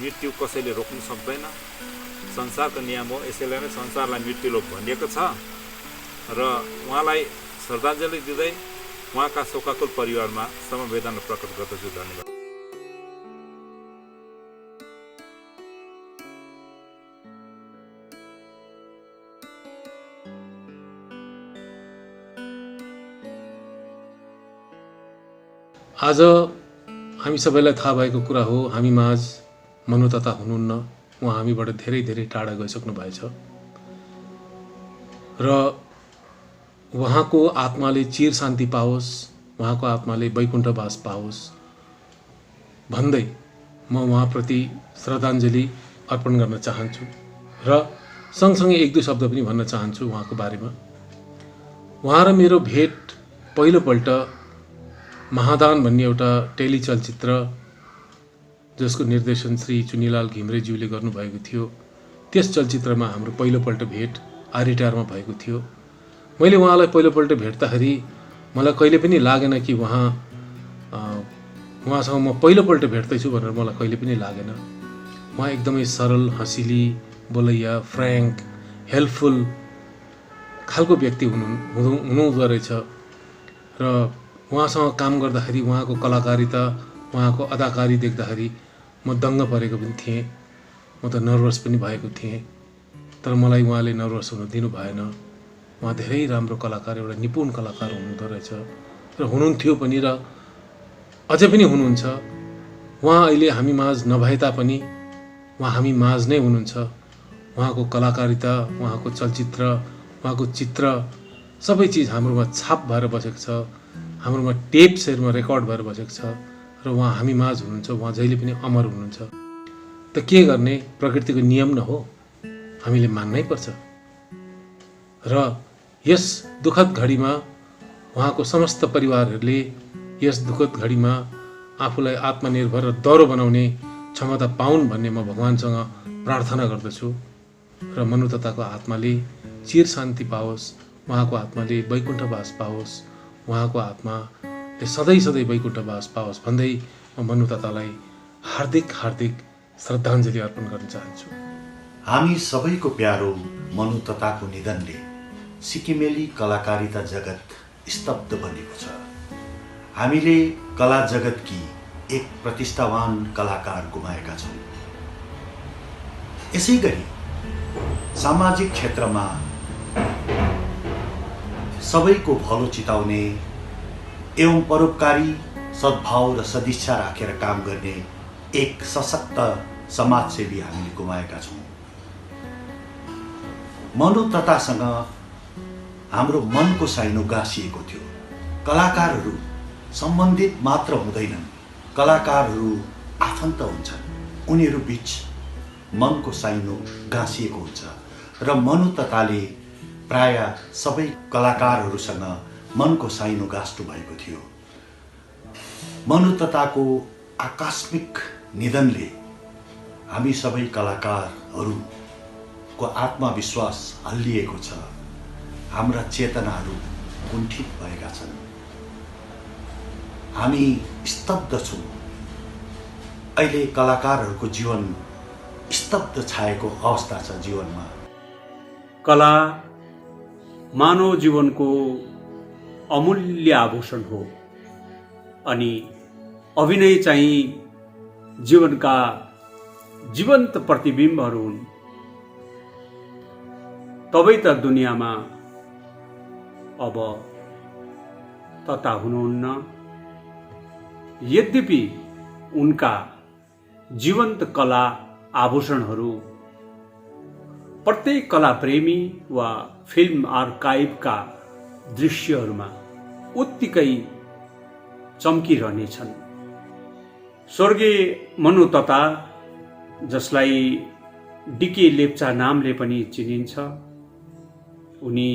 मृत्यु कसैले रोक्नु सक्दैन, संसारको नियम हो, यसैले नै संसारलाई मृत्युलोक भनिएको छ र उहाँलाई श्रद्धाञ्जली दिँदै उहाँका शोकाकुल परिवारमा समवेदना प्रकट गर्दछु। धन्यवाद। आज हामी सबैलाई थाहा भएको कुरा हो, हामी माझ मनोतता हुनुहुन्न। उहाँ हामीबाट धेरै धेरै टाढा गइसक्नु भएछ र उहाँको आत्माले चिर शान्ति पाओस्, उहाँको आत्माले वैकुण्ठवास पाओस् भन्दै म उहाँप्रति श्रद्धाञ्जली अर्पण गर्न चाहन्छु र सँगसँगै 1-2 शब्द पनि भन्न चाहन्छु उहाँको बारेमा। उहाँ र मेरो भेट पहिलोपल्ट महादान भन्ने एउटा टेलिचलचित्र जसको निर्देशन श्री चुनिलाल घिम्रेज्यूले गर्नुभएको थियो, त्यस चलचित्रमा हाम्रो पहिलोपल्ट भेट आर्यटारमा भएको थियो। मैले उहाँलाई पहिलोपल्ट भेट्दाखेरि मलाई कहिले पनि लागेन कि उहाँसँग म पहिलोपल्ट भेट्दैछु भनेर मलाई कहिले पनि लागेन। उहाँ एकदमै सरल, हँसिली, बोलैया, फ्र्याङ्क, हेल्पफुल खालको व्यक्ति हुनुहुँदो रहेछ र उहाँसँग काम गर्दाखेरि उहाँको कलाकारिता, उहाँको अदाकारी देख्दाखेरि म दङ्ग परेको पनि थिएँ। म त नर्भस पनि भएको थिएँ, तर मलाई उहाँले नर्भस हुन दिनु भएन। उहाँ धेरै राम्रो कलाकार, एउटा निपुण कलाकार हुनुहुँदो रहेछ र हुनुहुन्थ्यो पनि र अझै पनि हुनुहुन्छ। उहाँ अहिले हामी माझ नभए तापनि उहाँ हामी माझ नै हुनुहुन्छ। उहाँको कलाकारिता, उहाँको चलचित्र, उहाँको चित्र सबै चिज हाम्रोमा छाप भएर बसेको छ, हाम्रोमा टेप्सहरूमा रेकर्ड भएर बसेको छ र उहाँ हामी माझ हुनुहुन्छ। उहाँ जहिले पनि अमर हुनुहुन्छ। त के गर्ने, प्रकृतिको नियम न हो, हामीले मान्नै पर्छ। र यस दुःखद घडीमा उहाँको समस्त परिवारहरूले यस दुःखद घडीमा आफूलाई आत्मनिर्भर र दह्रो बनाउने क्षमता पाउन् भन्ने म भगवानसँग प्रार्थना गर्दछु र मनुतताको आत्माले चिर शान्ति पाओस्, उहाँको आत्माले वैकुण्ठवास पाओस्, उहाँको आत्माले सधैँ सधैँ वैकुण्ठवास पाओस् भन्दै म मनुततालाई हार्दिक हार्दिक श्रद्धाञ्जली अर्पण गर्न चाहन्छु। हामी सबैको प्यारो मनुतताको निधनले सिक्किमेली कलाकारिता जगत स्तब्ध बनेको छ। हामीले कला जगतकी एक प्रतिष्ठावान कलाकार गुमाएका छौँ। यसै गरी सामाजिक क्षेत्रमा सबैको भलो चिताउने एवं परोपकारी सद्भाव र सदिच्छा राखेर काम गर्ने एक सशक्त समाजसेवी हामीले गुमाएका छौँ। मनुततासँग हाम्रो मनको साइनो गाँसिएको थियो। कलाकारहरू सम्बन्धित मात्र हुँदैनन्, कलाकारहरू आफन्त हुन्छन्। उनीहरू बीच मनको साइनो गाँसिएको हुन्छ र मनुतताले प्राय सबै कलाकारहरूसँग मनको साइनो गाँस्नु भएको थियो। मनुतताको आकस्मिक निधनले हामी सबै कलाकारहरूको आत्मविश्वास हल्लिएको छ। हाम्रा चेतनाहरू कुण्ठित भएका छन्। हामी स्तब्ध छौँ। अहिले कलाकारहरूको जीवन स्तब्ध छाएको अवस्था छ जीवनमा। कला मानव जीवनको अमूल्य आभूषण हो अनि अभिनय चाहिँ जीवनका जीवन्त प्रतिबिम्बहरू हुन्। तबै त दुनियाँमा अब तथा हुनुहुन्न। यद्यपि उनका जीवन्त कला आभूषणहरू प्रत्येक कलाप्रेमी वा फिल्म आर्काइभका दृश्यहरूमा उत्तिकै चम्किरहनेछन्। स्वर्गीय मनु तथा, जसलाई डिके लेप्चा नामले पनि चिनिन्छ, उनी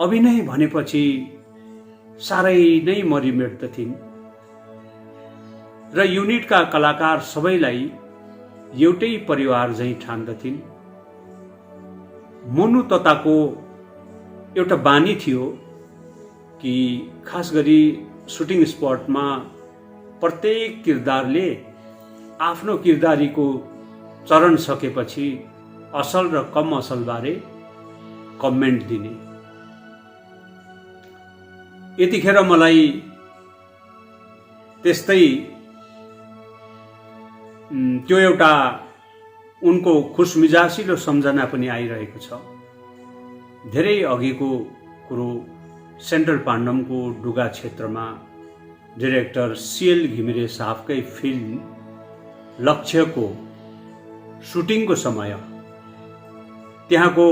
अभिनय भनेपछि साह्रै नै मरिमेट्दथिन् र युनिटका कलाकार सबैलाई एउटै परिवार झैँ ठान्दथिन्। मनु तताको एउटा बानी थियो कि खास गरी सुटिङ स्पटमा प्रत्येक किरदारले आफ्नो किरदारीको चरण सकेपछि असल र कम असलबारे कमेन्ट दिने। यतिखेर मलाई त्यस्तै त्यो एउटा उनको खुसमिजासिलो सम्झना पनि आइरहेको छ। धेरै अघिको कुरो, सेन्ट्रल पाण्डमको डुगा क्षेत्रमा डाइरेक्टर सिएल घिमिरे साहबकै फिल्म लक्ष्यको सुटिङको समय त्यहाँको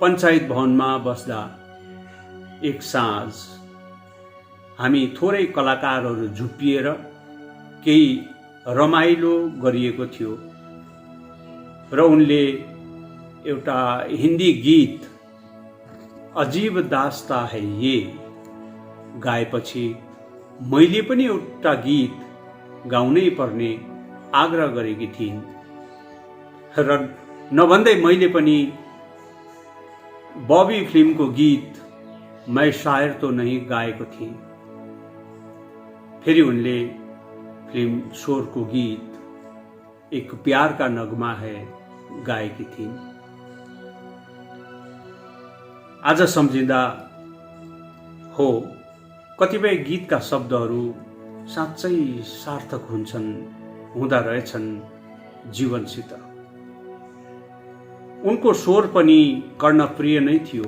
पञ्चायत भवनमा बस्दा एक साँझ हामी थोरै कलाकारहरू झुप्पिएर केही रमाइलो गरिएको थियो र उनले एउटा हिन्दी गीत अजीब दास्ता है ये गाएपछि मैले पनि एउटा गीत गाउनै पर्ने आग्रह गरेकी थिइन् र नभन्दै मैले पनि बॉबी फिल्मको गीत मैं शायर तो नहीं गाएको थिएँ। फेरि उनले फिल्म शोरको गीत एक प्यार का नगमा है गाएकी थिइन्। आज सम्झिँदा हो कतिपय गीतका शब्दहरू साँच्चै सार्थक हुँदा रहेछन् जीवनसित। उनको स्वर पनि कर्णप्रिय नै थियो।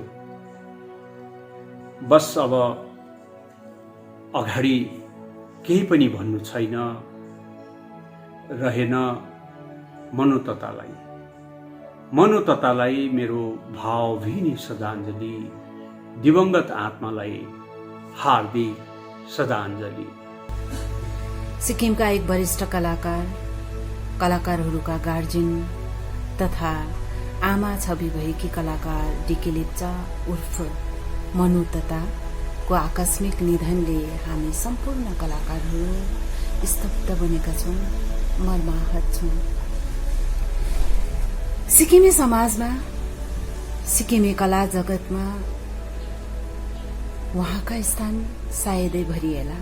बस अब अगाडि केही पनि भन्नु छैन रहेन। मनु ततालाई मेरो भावभीनी श्रद्धाञ्जली, दिवंगत आत्मालाई हार्दिक श्रद्धाञ्जली। सिक्किमका एक वरिष्ठ कलाकार, कलाकारहरूका गार्जियन तथा आमा छवि भएकी कलाकार डिके लेप्चा उर्फ मनु तताको आकस्मिक निधनले हामी सम्पूर्ण कलाकारहरू स्तब्ध बनेका छौँ, मर्माहत छौँ। सिक्किमे समाजमा, सिक्किमे कला जगतमा उहाँका स्थान सायदै भरिएला।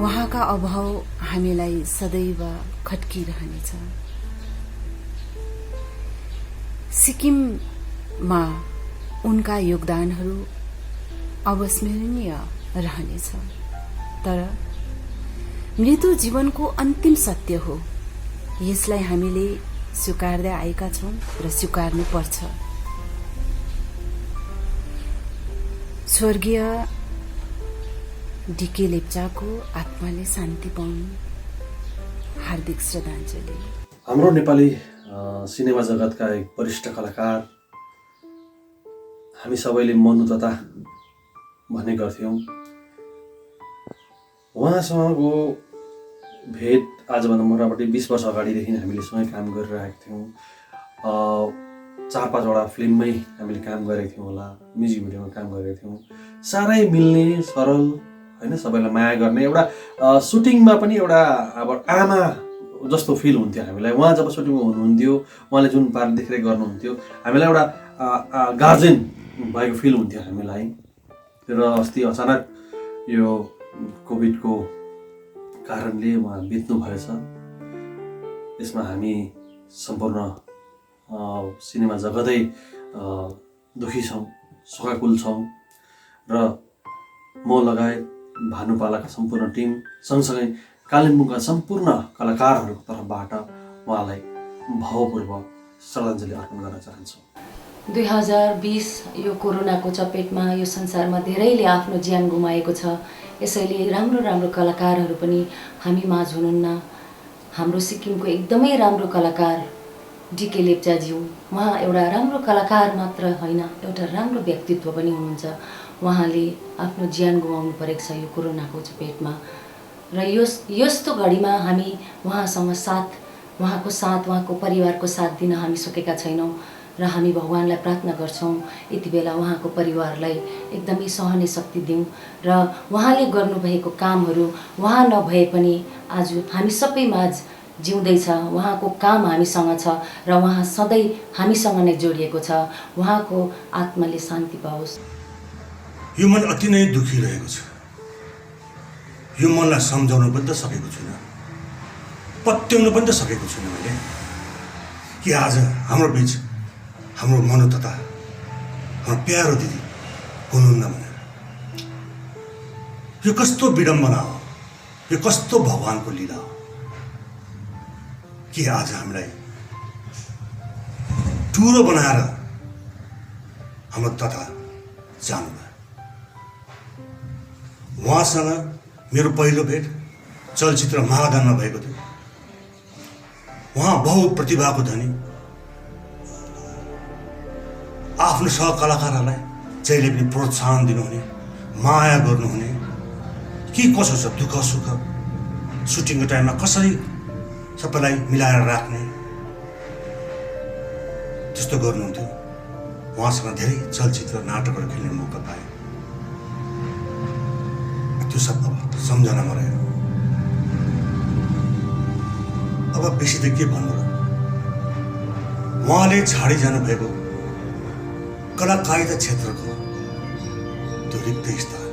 उहाँका अभाव हामीलाई सदैव खट्किरहनेछ। सिक्किममा उनका योगदानहरू अविस्मरणीय रहनेछ। तर मृत्यु जीवनको अन्तिम सत्य हो, यसलाई हामीले स्वीकार्दै आएका छौँ र स्वीकार्नु पर्छ। स्वर्गीय डिके लेप्चाको आत्माले शान्ति पाउनु हार्दिक श्रद्धाञ्जली। हाम्रो नेपाली सिनेमा जगतका एक वरिष्ठ कलाकार, हामी सबैले मनु तता भन्ने गर्थ्यौँ। उहाँसँगको भेट आजभन्दा मोटामोटी 20 वर्ष अगाडिदेखि हामीले सँगै काम गरिरहेका थियौँ। 4-5वटा फिल्ममै हामीले काम गरेका थियौँ होला, म्युजिक भिडियोमा काम गरेका थियौँ। साह्रै मिल्ने, सरल, होइन, सबैलाई माया गर्ने, एउटा सुटिङमा पनि एउटा अब आमा जस्तो फिल हुन्थ्यो हामीलाई। उहाँ जब सुटिङमा हुनुहुन्थ्यो, उहाँले जुन पाराले देखरेख गर्नुहुन्थ्यो, हामीलाई एउटा गार्जेन भएको फिल हुन्थ्यो हामीलाई। र अस्ति अचानक यो कोभिडको कारणले उहाँ बित्नु भएछ। यसमा हामी सम्पूर्ण सिनेमा जगतै दुखी छौँ, शोकाकुल छौँ र म लगायत भानुपालाका सम्पूर्ण टिम सँगसँगै कालिम्पोङका सम्पूर्ण कलाकारहरूको तर्फबाट उहाँलाई भावपूर्वक श्रद्धाञ्जली अर्पण गर्न चाहन्छु। 2020 यो कोरोनाको चपेटमा यो संसारमा धेरैले आफ्नो ज्यान गुमाएको छ। यसैले राम्रो राम्रो कलाकारहरू पनि हामी माझ हुनुहुन्न। हाम्रो सिक्किमको एकदमै राम्रो कलाकार डिके लेप्चाज्यू, उहाँ एउटा राम्रो कलाकार मात्र होइन, एउटा राम्रो व्यक्तित्व पनि हुनुहुन्छ। उहाँले आफ्नो ज्यान गुमाउनु परेको छ यो कोरोनाको चपेटमा र यस्तो घडीमा हामी उहाँको साथ उहाँको परिवारको साथ दिन हामी सकेका छैनौँ र हामी भगवानलाई प्रार्थना गर्छौँ यति बेला उहाँको परिवारलाई एकदमै सहने शक्ति दिउँ र उहाँले गर्नुभएको कामहरू उहाँ नभए पनि आज हामी सबै माझ जिउँदैछ। उहाँको काम हामीसँग छ र उहाँ सधैँ हामीसँग नै जोडिएको छ। उहाँको आत्माले शान्ति पाओस्। यो मन अति नै दुखी रहेको छ। यो मनलाई सम्झाउनु पनि त सकेको छुइनँ, पत्याउनु पनि त सकेको छुइनँ मैले कि आज हाम्रो बिच हाम्रो मनु तथा हाम्रो प्यारो दिदी हुनुहुन्न भनेर। यो कस्तो विडम्बना हो, यो कस्तो भगवानको लीला हो कि आज हामीलाई टुरो बनाएर हाम्रो तथा जानुभयो। उहाँसँग मेरो पहिलो भेट चलचित्र महादानमा भएको थियो। उहाँ बहुत प्रतिभाको धनी, आफ्नो सहकलाकारहरूलाई जहिले पनि प्रोत्साहन दिनुहुने, माया गर्नुहुने, के कसो छ दुःख सुख सुटिङको टाइममा कसरी सबैलाई मिलाएर राख्ने त्यस्तो गर्नुहुन्थ्यो। उहाँसँग धेरै चलचित्र नाटकहरू खेल्ने मौका पाएँ। त्यो सब अब सम्झनामा रहेर अब बेसी त के भन्नु र। उहाँले छाडी जानुभएको कलाकारिता क्षेत्रको त्यो रिक्त स्थान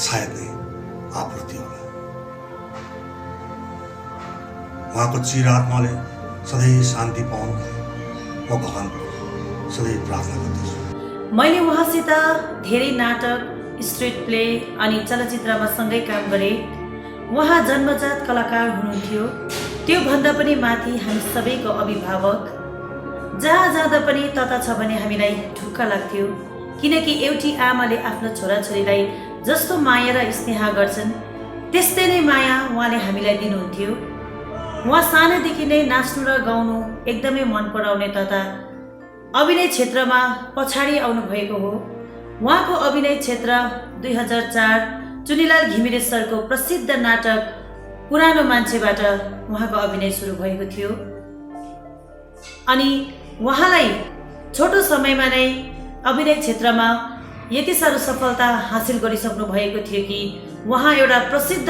सायद नै आपूर्ति होला। उहाँको चिरात्माले सधैँ शान्ति पाउनु म भगवानको सधैँ प्रार्थना गर्दछु। मैले उहाँसित धेरै नाटक, स्ट्रिट प्ले अनि चलचित्रमा सँगै काम गरेँ। उहाँ जन्मजात कलाकार हुनुहुन्थ्यो। त्योभन्दा पनि माथि हामी सबैको अभिभावक। जहाँ जाँदा पनि तता छ भने हामीलाई ढुक्क लाग्थ्यो, किनकि एउटी आमाले आफ्नो छोराछोरीलाई जस्तो माया र स्नेह गर्छन् त्यस्तै नै माया उहाँले हामीलाई दिनुहुन्थ्यो। उहाँ सानैदेखि नै नाच्नु र गाउनु एकदमै मन पराउने तथा अभिनय क्षेत्रमा पछाडि आउनु भएको हो। उहाँको अभिनय क्षेत्र 2004 चुनिलाल घिमिरे सरको प्रसिद्ध नाटक पुरानो मान्छेबाट उहाँको अभिनय सुरु भएको थियो अनि उहाँलाई छोटो समयमा नै अभिनय क्षेत्रमा यति साह्रो सफलता हासिल गरिसक्नु भएको थियो कि उहाँ एउटा प्रसिद्ध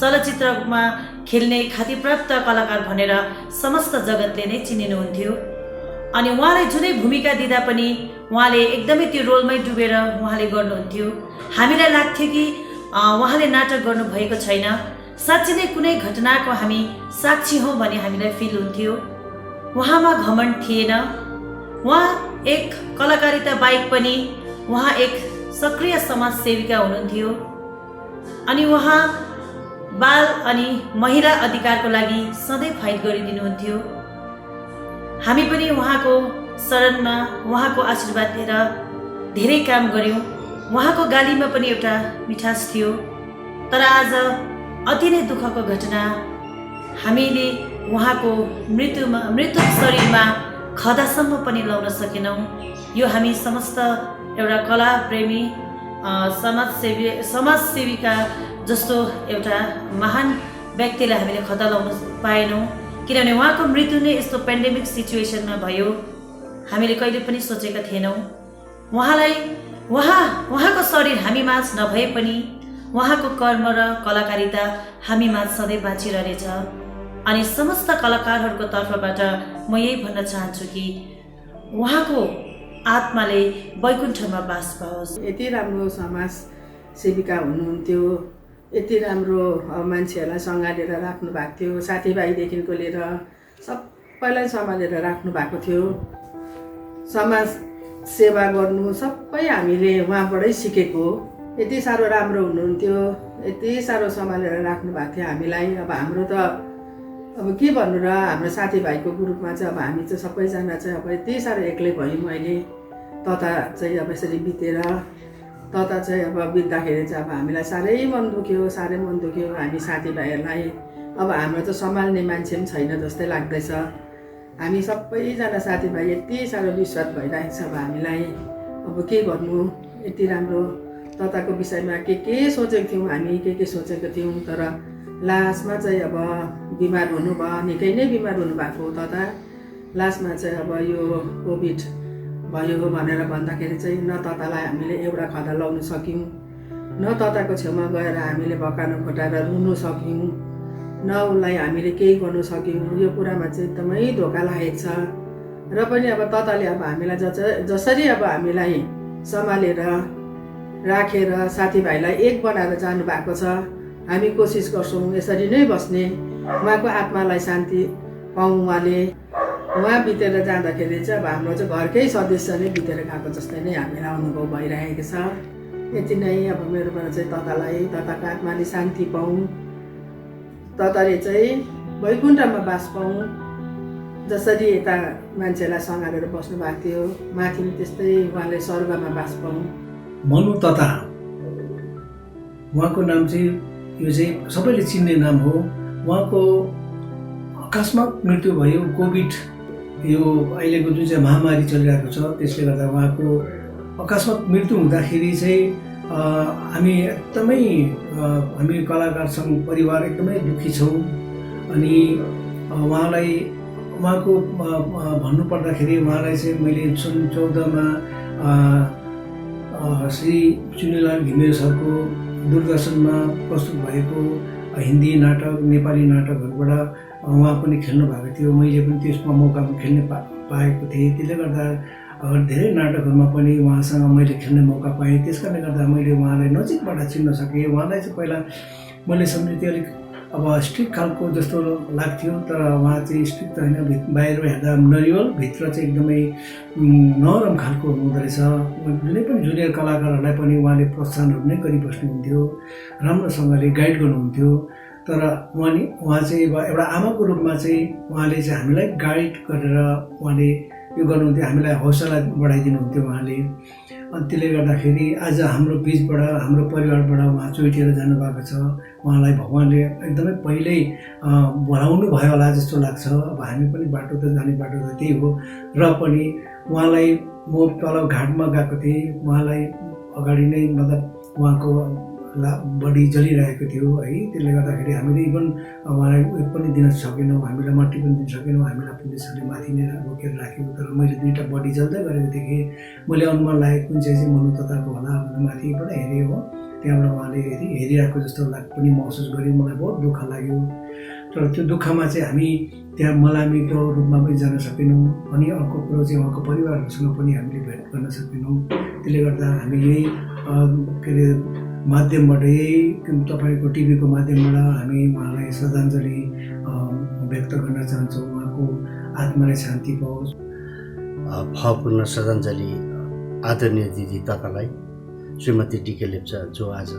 चलचित्रमा खेल्ने ख्यातिप्राप्त कलाकार भनेर समस्त जगतले नै चिनिनुहुन्थ्यो। अनि उहाँलाई जुनै भूमिका दिँदा पनि उहाँले एकदमै त्यो रोलमै डुबेर उहाँले गर्नुहुन्थ्यो। हामीलाई लाग्थ्यो कि उहाँले नाटक गर्नुभएको छैन, साँच्चै नै कुनै घटनाको हामी साक्षी हौँ भन्ने हामीलाई फिल हुन्थ्यो। उहाँमा घमण्ड थिएन। उहाँ एक कलाकारिता बाहेक पनि उहाँ एक सक्रिय समाजसेविका हुनुहुन्थ्यो अनि उहाँ बाल अनि महिला अधिकारको लागि सधैँ फाइट गरिदिनुहुन्थ्यो। हामी पनि उहाँको शरणमा उहाँको आशीर्वाद लिएर धेरै काम गऱ्यौँ। उहाँको गालीमा पनि एउटा मिठास थियो। तर आज अति नै दुःखको घटना, हामीले उहाँको मृत्यु शरीरमा खदासम्म पनि लाउन सकेनौँ। यो हामी समस्त एउटा कला प्रेमी समाजसेविका जस्तो एउटा महान व्यक्तिलाई हामीले खदा लाउन पाएनौँ, किनभने उहाँको मृत्यु नै यस्तो पेन्डेमिक सिचुएसनमा भयो। हामीले कहिले पनि सोचेका थिएनौँ। उहाँको शरीर हामी माझ नभए पनि उहाँको कर्म र कलाकारिता हामी माझ सधैँ बाँचिरहनेछ। अनि समस्त कलाकारहरूको तर्फबाट म यही भन्न चाहन्छु कि उहाँको आत्माले वैकुण्ठमा बास पाओस्। यति राम्रो समाज सेविका हुनुहुन्थ्यो। यति राम्रो मान्छेहरूलाई सँगालेर राख्नु भएको थियो, साथीभाइदेखिको लिएर सबैलाई सम्हालेर राख्नु भएको थियो। समाज सेवा गर्नु सबै हामीले उहाँबाटै सिकेको। यति साह्रो राम्रो हुनुहुन्थ्यो, यति साह्रो सम्हालेर राख्नु भएको थियो हामीलाई। अब हाम्रो त अब के भन्नु र, हाम्रो साथीभाइको ग्रुपमा चाहिँ अब हामी चाहिँ सबैजना चाहिँ अब यति साह्रो एक्लै भयौँ अहिले। तता चाहिँ अब यसरी बितेर तता चाहिँ अब बित्दाखेरि चाहिँ अब हामीलाई साह्रै मन दुख्यो, साह्रै मन दुख्यो हामी साथीभाइहरूलाई। अब हाम्रो त सम्हाल्ने मान्छे पनि छैन जस्तै लाग्दैछ। हामी सबैजना साथीभाइ यति साह्रो विश्वास भइरहेको छ अब हामीलाई। अब के गर्नु, यति राम्रो तताको विषयमा के सोचेको थियौँ हामी, के सोचेको थियौँ। तर लास्टमा चाहिँ अब बिमार हुनुभयो, निकै नै बिमार हुनुभएको तता। लास्टमा चाहिँ अब यो कोभिड भयो भनेर भन्दाखेरि चाहिँ न ततालाई हामीले एउटा खदा लाउन सक्यौँ, न तताको छेउमा गएर हामीले भकानो खोटाएर रुनु सक्यौँ, न उसलाई हामीले केही गर्नु सक्यौँ। यो कुरामा चाहिँ एकदमै धोका लागेको छ। र पनि अब तताले अब हामीलाई जसरी अब हामीलाई सम्हालेर राखेर साथीभाइलाई एक बनाएर जानुभएको छ, हामी कोसिस गर्छौँ यसरी नै बस्ने। उहाँको आत्मालाई शान्ति पाऊँ। उहाँ बितेर जाँदाखेरि चाहिँ अब हाम्रो चाहिँ घरकै सदस्य नै बितेर गएको जस्तै नै हामीलाई अनुभव भइरहेको छ। यति नै अब मेरोबाट चाहिँ तताको आत्माले शान्ति पाऊँ, तताले चाहिँ वैकुण्ठमा बास पाऊँ। जसरी यता मान्छेलाई सँगालेर बस्नु भएको थियो, माथि त्यस्तै उहाँले स्वर्गमा बास पाऊँ। मनु तता उहाँको नाम चाहिँ यो चाहिँ सबैले चिन्ने नाम हो। उहाँको अकस्मात मृत्यु भयो। कोभिड यो अहिलेको जुन चाहिँ महामारी चलिरहेको छ त्यसले गर्दा उहाँको अकस्मात मृत्यु हुँदाखेरि चाहिँ हामी कलाकार सङ्घ परिवार एकदमै दुःखी छौँ। अनि उहाँको भन्नुपर्दाखेरि उहाँलाई चाहिँ मैले सन् 2014मा श्री चुनीलाल घिमिरे सरको दूरदर्शनमा प्रस्तुत भएको हिन्दी नाटक, नेपाली नाटकहरूबाट उहाँ पनि खेल्नु भएको थियो। मैले पनि त्यसमा मौका खेल्ने पाएको थिएँ। त्यसले गर्दा धेरै नाटकहरूमा पनि उहाँसँग मैले खेल्ने मौका पाएँ। त्यस कारणले गर्दा मैले उहाँलाई नजिकबाट चिन्न सकेँ। उहाँलाई चाहिँ पहिला मैले सम्झेँ त्यो अलिक अब स्ट्रिक्ट खालको जस्तो लाग्थ्यो, तर उहाँ चाहिँ स्ट्रिक्ट होइन, बाहिर हेर्दा नरिवल, भित्र चाहिँ एकदमै नरम खालको हुँदो रहेछ। जुनै पनि जुनियर कलाकारहरूलाई पनि उहाँले प्रोत्साहनहरू नै गरिबस्नुहुन्थ्यो, राम्रोसँगले गाइड गर्नुहुन्थ्यो। तर उहाँ चाहिँ एउटा आमाको रूपमा चाहिँ उहाँले चाहिँ हामीलाई गाइड गरेर उहाँले यो गर्नुहुन्थ्यो, हामीलाई हौसला बढाइदिनुहुन्थ्यो उहाँले। अनि त्यसले गर्दाखेरि आज हाम्रो बिचबाट, हाम्रो परिवारबाट उहाँ चोइटिएर जानुभएको छ। उहाँलाई भगवान्ले एकदमै पहिल्यै बोलाउनु भयो होला जस्तो लाग्छ। अब हामी पनि बाटो त जाने बाटो त त्यही हो। र पनि उहाँलाई म तल घाटमा गएको थिएँ, उहाँलाई अगाडि नै मतलब उहाँको बडी जलिरहेको थियो है। त्यसले गर्दाखेरि हामीले इभन उहाँलाई उयो पनि दिन सकेनौँ, हामीलाई मट्टी पनि दिन सकेनौँ। हामीलाई पुलिसहरूले माथि नै रोकेर राख्यो। तर मैले 2टा बडी जल्दै गरेको देखेँ। मैले अनुमान लागेको कुन चाहिँ मनु तताको होला भनेर माथिबाट हेरेँ हो। त्यहाँबाट उहाँले हेरिरहेको जस्तो पनि महसुस गरेँ। मलाई बहुत दुःख लाग्यो। तर त्यो दुःखमा चाहिँ हामी त्यहाँ मलामीको रूपमा पनि जान सकेनौँ। अनि अर्को कुरो चाहिँ उहाँको परिवारहरूसँग पनि हामीले भेट गर्न सकेनौँ। त्यसले गर्दा हामी यही के अरे माध्यमबाट, यही तपाईँको टिभीको माध्यमबाट हामी उहाँलाई श्रद्धाञ्जली व्यक्त गर्न चाहन्छौँ। उहाँको आत्मालाई शान्ति पाओस्। भावपूर्ण श्रद्धाञ्जली आदरणीय दिदी ततालाई, श्रीमती डिके लेप्चा जो आज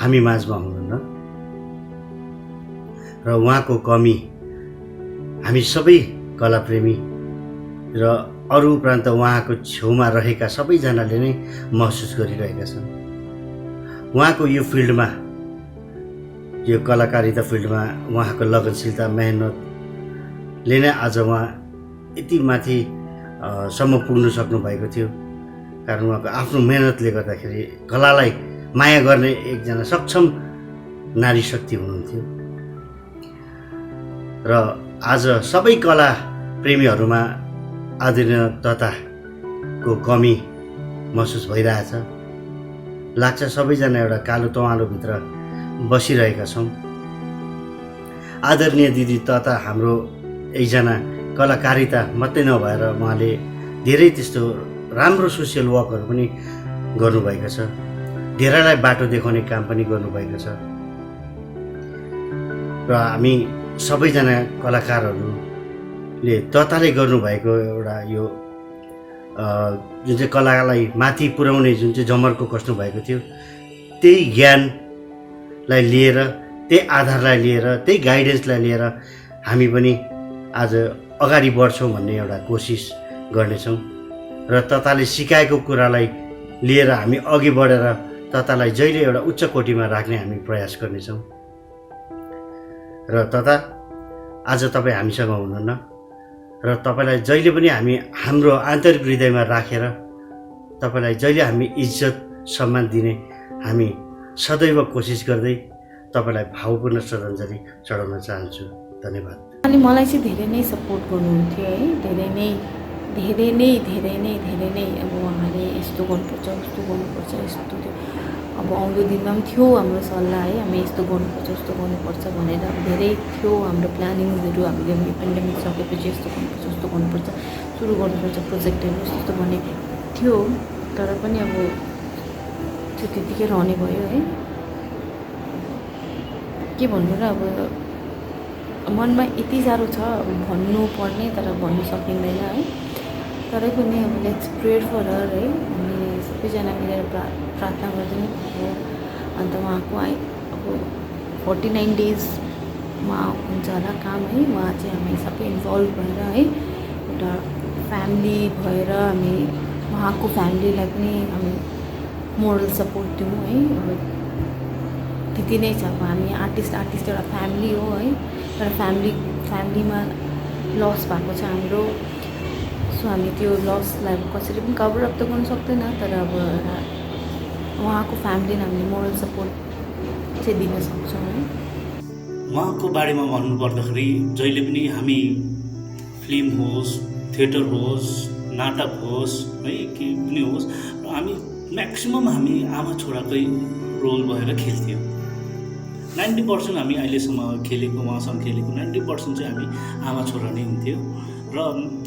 हामी माझमा हुनुहुन्न। र उहाँको कमी हामी सबै कलाप्रेमी र अरू उपरान्त उहाँको छेउमा रहेका सबैजनाले नै महसुस गरिरहेका छन्। उहाँको यो फिल्डमा, यो कलाकारिता फिल्डमा उहाँको लगनशीलता, मेहनतले नै आज उहाँ यति माथि सम्म पुग्नु सक्नुभएको थियो। कारण उहाँको आफ्नो मेहनतले गर्दाखेरि कलालाई माया गर्ने एकजना सक्षम नारी शक्ति हुनुहुन्थ्यो। र आज सबै कला प्रेमीहरूमा आदरणीय तताको कमी महसुस भइरहेछ। लाग्छ सबैजना एउटा कालो तवालोभित्र बसिरहेका छौँ। आदरणीय दिदी तता हाम्रो एकजना कलाकारिता मात्रै नभएर उहाँले धेरै त्यस्तो राम्रो सोसियल वर्कहरू पनि गर्नुभएको छ। धेरैलाई बाटो देखाउने काम पनि गर्नुभएको छ र हामी सबैजना कलाकारहरूले दत्ताले गर्नुभएको एउटा यो जुन चाहिँ कलालाई माथि पुर्याउने जुन चाहिँ जमर्को कस्नुभएको थियो त्यही ज्ञानलाई लिएर त्यही आधारलाई लिएर त्यही गाइडेन्सलाई लिएर हामी पनि आज अगाडि बढ्छौँ भन्ने एउटा कोसिस गर्नेछौँ र तताले सिकाएको कुरालाई लिएर हामी अघि बढेर ततालाई जहिले एउटा उच्च कोटीमा राख्ने हामी प्रयास गर्नेछौँ। र तता आज तपाईँ हामीसँग हुनुहुन्न र तपाईँलाई जहिले पनि हामी हाम्रो आन्तरिक हृदयमा राखेर तपाईँलाई जहिले हामी इज्जत सम्मान दिने हामी सदैव कोसिस गर्दै तपाईँलाई भावपूर्ण श्रद्धाञ्जली चढाउन चाहन्छु। धन्यवाद। अनि मलाई चाहिँ धेरै नै सपोर्ट गर्नुहुन्थ्यो है, धेरै नै अब उहाँले यस्तो गर्नुपर्छ उस्तो गर्नुपर्छ यस्तो थियो। अब आउँदो दिनमा पनि थियो हाम्रो सल्लाह है, हामी यस्तो गर्नुपर्छ उस्तो गर्नुपर्छ भनेर अब धेरै थियो हाम्रो प्लानिङ्सहरू। हामीले पेन्डेमिक सकेपछि यस्तो गर्नुपर्छ उस्तो गर्नुपर्छ सुरु गर्नुपर्छ प्रोजेक्टहरू यस्तो भन्ने थियो, तर पनि अब त्यो त्यतिकै रहने भयो है। के भन्नु र अब मनमा यति साह्रो छ अब भन्नु पर्ने तर भन्नु सकिँदैन है। तरै पनि अब लेट्स प्रेयर फर हर है, हामी सबैजना मिलेर प्रार्थना गर्छौँ। अन्त उहाँको अब 49 डेजमा हुन्छ होला काम है, उहाँ चाहिँ हामी सबै इन्भल्भ भएर है एउटा फ्यामिली भएर हामी उहाँको फ्यामिलीलाई पनि हामी मोरल सपोर्ट दिउँ है। अब त्यति नै छ। अब हामी आर्टिस्ट एउटा फ्यामिली हो है, तर फ्यामिलीमा लस भएको छ हाम्रो, सो हामी त्यो लसलाई कसरी पनि कभर अप त गर्नु सक्दैन, तर अब उहाँको फ्यामिलीलाई हामीले मोरल सपोर्ट चाहिँ दिन सक्छौँ है। उहाँको बारेमा भन्नुपर्दाखेरि जहिले पनि हामी फिल्म होस्, थिएटर होस्, नाटक होस् है के पनि होस्, हामी म्याक्सिमम हामी आमा छोराकै रोल भएर खेल्थ्यौँ। 90% हामी अहिलेसम्म खेलेको उहाँसँग खेलेको 90% चाहिँ हामी आमा छोरा नै हुन्थ्यो। र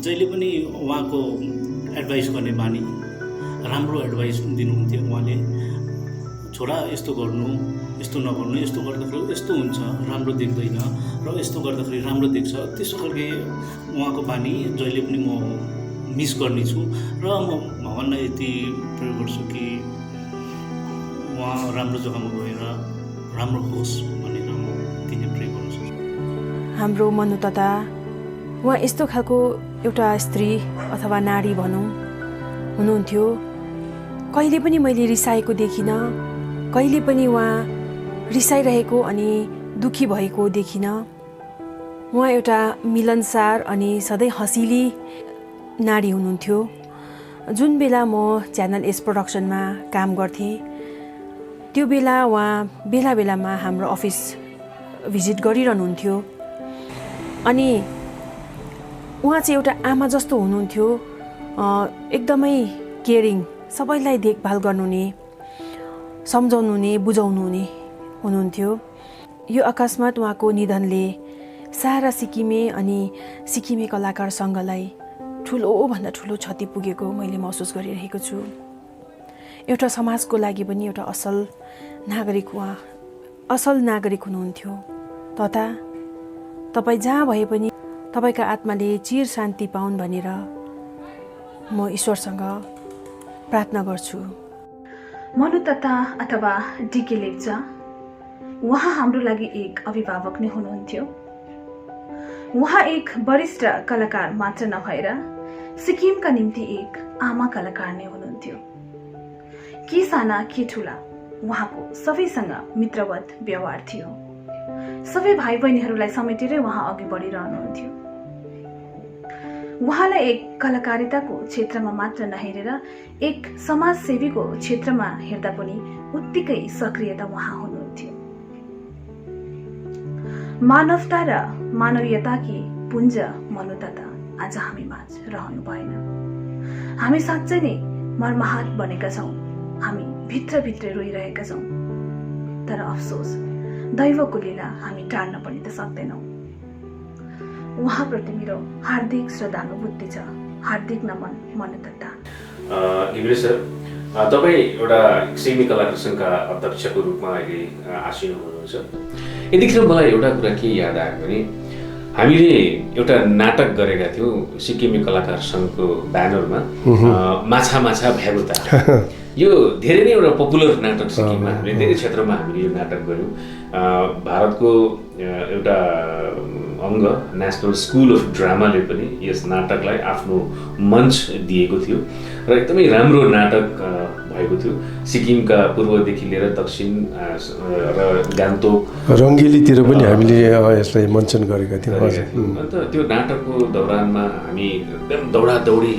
जहिले पनि उहाँको एडभाइस गर्ने बानी, राम्रो एडभाइस दिनुहुन्थ्यो। उहाँले छोरा यस्तो गर्नु, यस्तो नगर्नु, यस्तो गर्दाखेरि यस्तो हुन्छ, राम्रो देख्दैन र यस्तो गर्दाखेरि राम्रो देख्छ, त्यस्तो खालको उहाँको बानी जहिले पनि म मिस गर्नेछु। र म भगवान्लाई यति प्रयोग गर्छु कि उहाँ राम्रो जग्गामा गएर राम्रो होस् भनेर म तिनै प्रे गर्नु सक्छु। हाम्रो मनु तथा उहाँ यस्तो खालको एउटा स्त्री अथवा नारी भनौँ हुनुहुन्थ्यो। कहिले पनि मैले रिसाएको देखिनँ, कहिले पनि उहाँ रिसाइरहेको अनि दुखी भएको देखिनँ। उहाँ एउटा मिलनसार अनि सधैँ हँसिली नारी हुनुहुन्थ्यो। जुन बेला म च्यानल एस प्रोडक्सनमा काम गर्थेँ त्यो बेला उहाँ बेला बेलामा हाम्रो अफिस भिजिट गरिरहनुहुन्थ्यो। अनि उहाँ चाहिँ एउटा आमा जस्तो हुनुहुन्थ्यो, एकदमै केयरिङ, सबैलाई देखभाल गर्नुहुने, सम्झाउनुहुने, बुझाउनुहुने हुनुहुन्थ्यो। यो अकस्मात उहाँको निधनले सारा सिक्किमे अनि सिक्किमे कलाकार सङ्घलाई ठुलोभन्दा ठुलो क्षति पुगेको मैले महसुस गरिरहेको छु। एउटा समाजको लागि पनि एउटा असल नागरिक हुनुहुन्थ्यो। तथा तपाईँ जहाँ भए पनि तपाईँका आत्माले चिर शान्ति पाउन् भनेर म ईश्वरसँग प्रार्थना गर्छु। मनु तथा अथवा डिके लेप्चा उहाँ हाम्रो लागि एक अभिभावक नै हुनुहुन्थ्यो। उहाँ एक वरिष्ठ कलाकार मात्र नभएर सिक्किमका निम्ति एक आमा कलाकार नै हुनुहुन्थ्यो। के साना के ठुला उहाँको सबैसँग मित्रवत व्यवहार थियो। सबै भाइ बहिनीहरूलाई समेटेरै उहाँ अघि बढिरहनुहुन्थ्यो। उहाँलाई एक कलाकारिताको क्षेत्रमा मात्र नहेरेर एक समाजसेवीको क्षेत्रमा हेर्दा पनि उत्तिकै सक्रियता उहाँ हुनुहुन्थ्यो। मानवता र मानवीयताकी पुञ्ज मनु तथा आज हामी माझ रहनु भएन। हामी साँच्चै नै मर्माहत बनेका छौँ, हामी भित्रभित्रै रोइरहेका छौँ। तर अफसोस दैवको लीला हामी टार्न पनि त सक्दैनौँ। उहाँप्रति मेरो हार्दिक श्रद्धानुभूति छ। हार्दिक नमन मनु तथा। घिमिरे सर, तपाईँ एउटा सिक्किमे कलाकार सङ्घका अध्यक्षको रूपमा अहिले आसीन हुनुहुन्छ। यतिखेर मलाई एउटा कुरा के याद आयो भने हामीले एउटा नाटक गरेका थियौँ सिक्किमे कलाकार सङ्घको ब्यानरमा, माछा माछा भ्यागुता। यो धेरै नै एउटा पपुलर नाटक सिक्किममा, हामीले धेरै क्षेत्रमा हामीले यो नाटक गऱ्यौँ। भारतको एउटा अङ्ग नेसनल स्कुल अफ ड्रामाले पनि यस नाटकलाई आफ्नो मञ्च दिएको थियो र एकदमै राम्रो नाटक भएको थियो। सिक्किमका पूर्वदेखि लिएर दक्षिण र गान्तोक रङ्गेलीतिर पनि हामीले यसलाई मञ्चन गरेका थियौँ। अन्त त्यो नाटकको दौरानमा हामी एकदम दौडादौडी,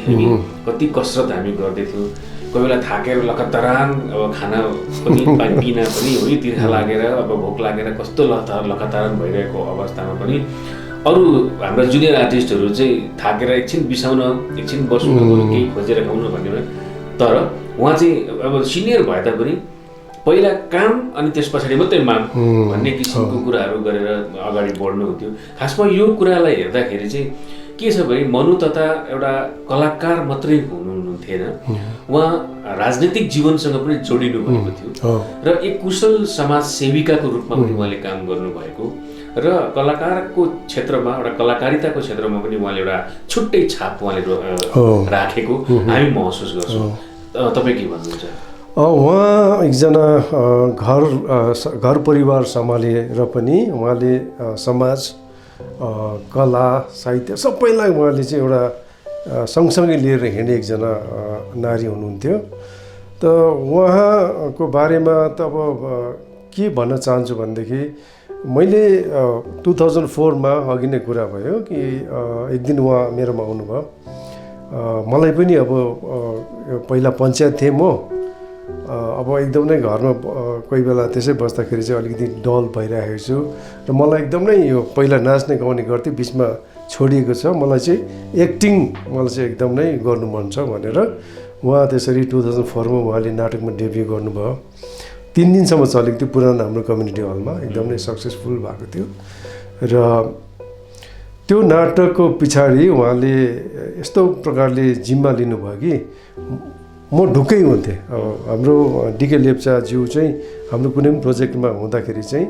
कति कसरत हामी गर्दैथ्यौँ। कोही बेला थाकेर लखतरान अब खाना पनि पिना पनि है तिर्खा लागेर अब भोक लागेर कस्तो लखतरान भइरहेको अवस्थामा पनि अरू हाम्रा जुनियर आर्टिस्टहरू चाहिँ थाकेर एकछिन बिसाउन, एकछिन बस्नु, केही खोजेर खाउनु भन्ने। तर उहाँ चाहिँ अब सिनियर भए तापनि पहिला काम अनि त्यस पछाडि मात्रै माग भन्ने किसिमको कुराहरू गरेर अगाडि बढ्नुहुन्थ्यो। खासमा यो कुरालाई हेर्दाखेरि चाहिँ के छ भने मनु तथा एउटा कलाकार मात्रै हुनुहुन्थेन, उहाँ राजनीतिक जीवनसँग पनि जोडिनु भएको थियो र एक कुशल समाजसेविकाको रूपमा पनि उहाँले काम गर्नुभएको र कलाकारको क्षेत्रमा एउटा कलाकारिताको क्षेत्रमा पनि उहाँले एउटा छुट्टै छाप उहाँले राखेको हामी महसुस गर्छौँ। तपाईँ के भन्नुहुन्छ? उहाँ एकजना घर परिवार सम्हालेर पनि उहाँले समाज, कला, साहित्य सबैलाई उहाँले चाहिँ एउटा सँगसँगै लिएर हिँड्ने एकजना नारी हुनुहुन्थ्यो। त उहाँको बारेमा त अब के भन्न चाहन्छु भनेदेखि मैले 2004मा अघि नै कुरा भयो कि एक दिन उहाँ मेरोमा आउनुभयो। मलाई पनि अब पहिला पञ्चायत थिएँ म, अब एकदमै घरमा कोही बेला त्यसै बस्दाखेरि चाहिँ अलिकति डल भइरहेको छु र मलाई एकदमै यो पहिला नाच्ने गाउने गर्थेँ, बिचमा छोडिएको छ। मलाई चाहिँ एक्टिङ मलाई चाहिँ एकदमै गर्नु मन छ भनेर उहाँ त्यसरी 2004मा उहाँले नाटकमा डेब्यू गर्नुभयो। 3 दिनसम्म चलेको थियो पुरानो हाम्रो कम्युनिटी हलमा, एकदमै सक्सेसफुल भएको थियो। र त्यो नाटकको पछाडि उहाँले यस्तो प्रकारले जिम्मा लिनुभयो कि म ढुक्कै हुन्थेँ। हाम्रो डिके लेप्चाज्यू चाहिँ हाम्रो कुनै पनि प्रोजेक्टमा हुँदाखेरि चाहिँ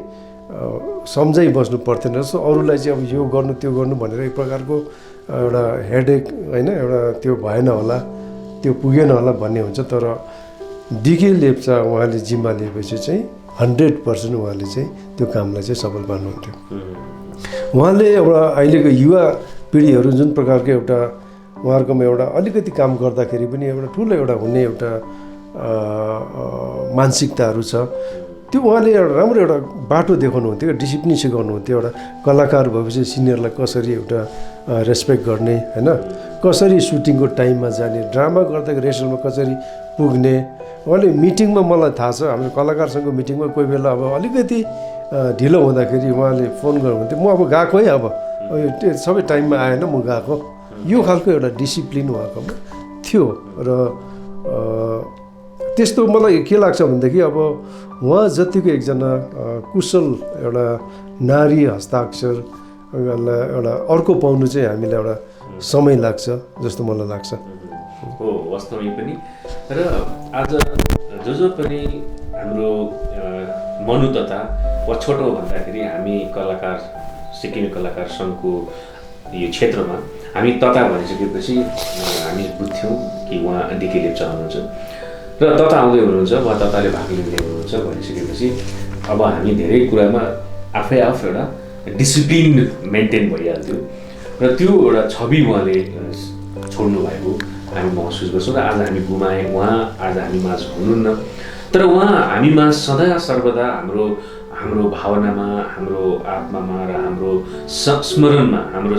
सम्झाइ बस्नु पर्थेन जस्तो, अरूलाई चाहिँ अब यो गर्नु त्यो गर्नु भनेर एक प्रकारको एउटा हेडेक होइन, एउटा त्यो भएन होला, त्यो पुगेन होला भन्ने हुन्छ। तर डिके लेप्चा उहाँले जिम्मा लिएपछि चाहिँ 100% उहाँले चाहिँ त्यो कामलाई चाहिँ सफल पार्नुहुन्थ्यो। उहाँले एउटा अहिलेको युवा पिँढीहरू जुन प्रकारको एउटा उहाँहरूकोमा एउटा अलिकति काम गर्दाखेरि पनि एउटा ठुलो एउटा हुने एउटा मानसिकताहरू छ, त्यो उहाँले एउटा राम्रो एउटा बाटो देखाउनुहुन्थ्यो, डिसिप्लिन सिकाउनुहुन्थ्यो। एउटा कलाकार भएपछि सिनियरलाई कसरी एउटा रेस्पेक्ट गर्ने होइन, कसरी सुटिङको टाइममा जाने, ड्रामा गर्दाखेरि रेसलमा कसरी पुग्ने। उहाँले मिटिङमा मलाई थाहा छ, हाम्रो कलाकारसँगको मिटिङमा कोही बेला अब अलिकति ढिलो हुँदाखेरि उहाँले फोन गर्नुहुन्थ्यो, म अब गएको है, अब सबै टाइममा आएन म गएको। यो खालको एउटा डिसिप्लिन उहाँकोमा थियो। र त्यस्तो मलाई के लाग्छ भनेदेखि अब उहाँ जतिको एकजना कुशल एउटा नारी हस्ताक्षर एउटा अर्को पाउनु चाहिँ हामीलाई एउटा समय लाग्छ जस्तो मलाई लाग्छ। हो, वास्तवमै पनि। र आज जो पनि हाम्रो मनु तथा वा छोटो भन्दाखेरि हामी कलाकार सिक्किमे कलाकार सङ्घको यो क्षेत्रमा हामी तथा भनिसकेपछि हामी बुझ्थ्यौँ कि उहाँ डिके लेप्चा हुनुहुन्छ र तथा आउँदै हुनुहुन्छ, उहाँ तथाले भाग लिँदै हुनुहुन्छ भनिसकेपछि अब हामी धेरै कुरामा आफै एउटा डिसिप्लिन मेन्टेन भइहाल्थ्यो र त्यो एउटा छवि उहाँले छोड्नु भएको हामी महसुस गर्छौँ। र आज हामी गुमाएँ, उहाँ आज हामी माझ हुनुहुन्न, तर उहाँ हामी माझ सदा सर्वदा हाम्रो भावनामा, हाम्रो आत्मामा र हाम्रो स्मरणमा, हाम्रो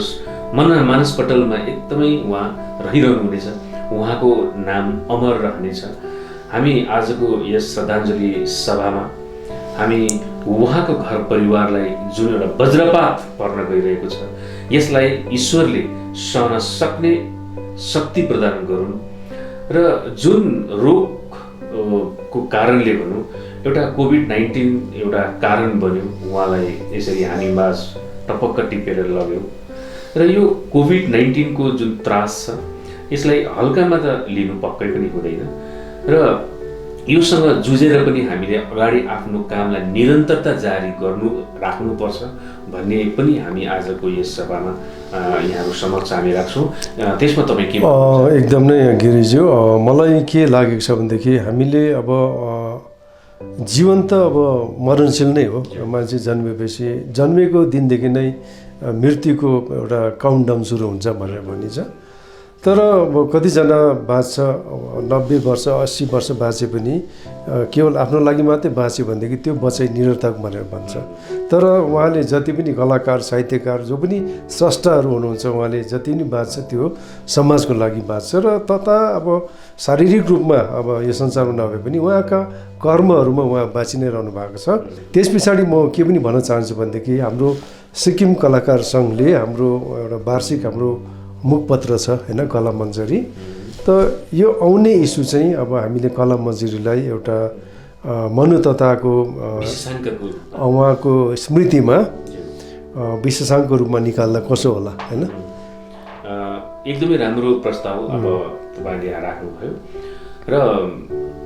मानसपटलमा एकदमै उहाँ रहिरहनु हुनेछ। उहाँको नाम अमर रहनेछ। हामी आजको यस श्रद्धाञ्जली सभामा हामी उहाँको घर परिवारलाई जुन एउटा वज्रपात पर्न गइरहेको छ, यसलाई ईश्वरले सहन सक्ने शक्ति प्रदान गरून् र जुन रोगको कारणले भनौँ एउटा कोभिड-19 एउटा कारण बन्यो, उहाँलाई यसरी हामी माझ टपक्क टिपेर लग्यो। र यो कोभिड-19 को जुन त्रास छ यसलाई हल्कामा त लिनु पक्कै पनि हुँदैन र योसँग जुझेर पनि हामीले अगाडि आफ्नो कामलाई निरन्तरता जारी राख्नुपर्छ भन्ने पनि हामी आजको यस सभामा यहाँहरू समक्ष हामी राख्छौँ। त्यसमा तपाईँ के एकदम नै गिरिज्यू, मलाई के लागेको छ भनेदेखि हामीले अब जीवन त अब मरणशील नै हो। मान्छे जन्मेपछि जन्मेको दिनदेखि नै मृत्युको एउटा काउन्टडाउन सुरु हुन्छ भनेर भनिन्छ। तर अब कतिजना बाँच्छ 90 वर्ष 80 वर्ष बाँचे पनि केवल आफ्नो लागि मात्रै बाँच्यो भनेदेखि त्यो बचाइ निरर्थक भनेर भन्छ। तर उहाँले जति पनि कलाकार साहित्यकार जो पनि स्रष्टाहरू हुनुहुन्छ उहाँले जति पनि बाँच्छ त्यो समाजको लागि बाँच्छ र तथा अब शारीरिक रूपमा अब यो संसारमा नभए पनि उहाँका कर्महरूमा उहाँ बाँचि नै रहनु भएको छ। त्यस पछाडि म के पनि भन्न चाहन्छु भनेदेखि हाम्रो सिक्किम कलाकार सङ्घले हाम्रो एउटा वार्षिक हाम्रो मुखपत्र छ होइन कला मञ्जरी। त यो आउने इस्यु चाहिँ अब हामीले कला मञ्जरीलाई एउटा मनु तताको उहाँको स्मृतिमा विशेषाङ्कको रूपमा निकाल्दा कसो होला होइन? एकदमै राम्रो प्रस्ताव अब तपाईँले यहाँ राख्नुभयो र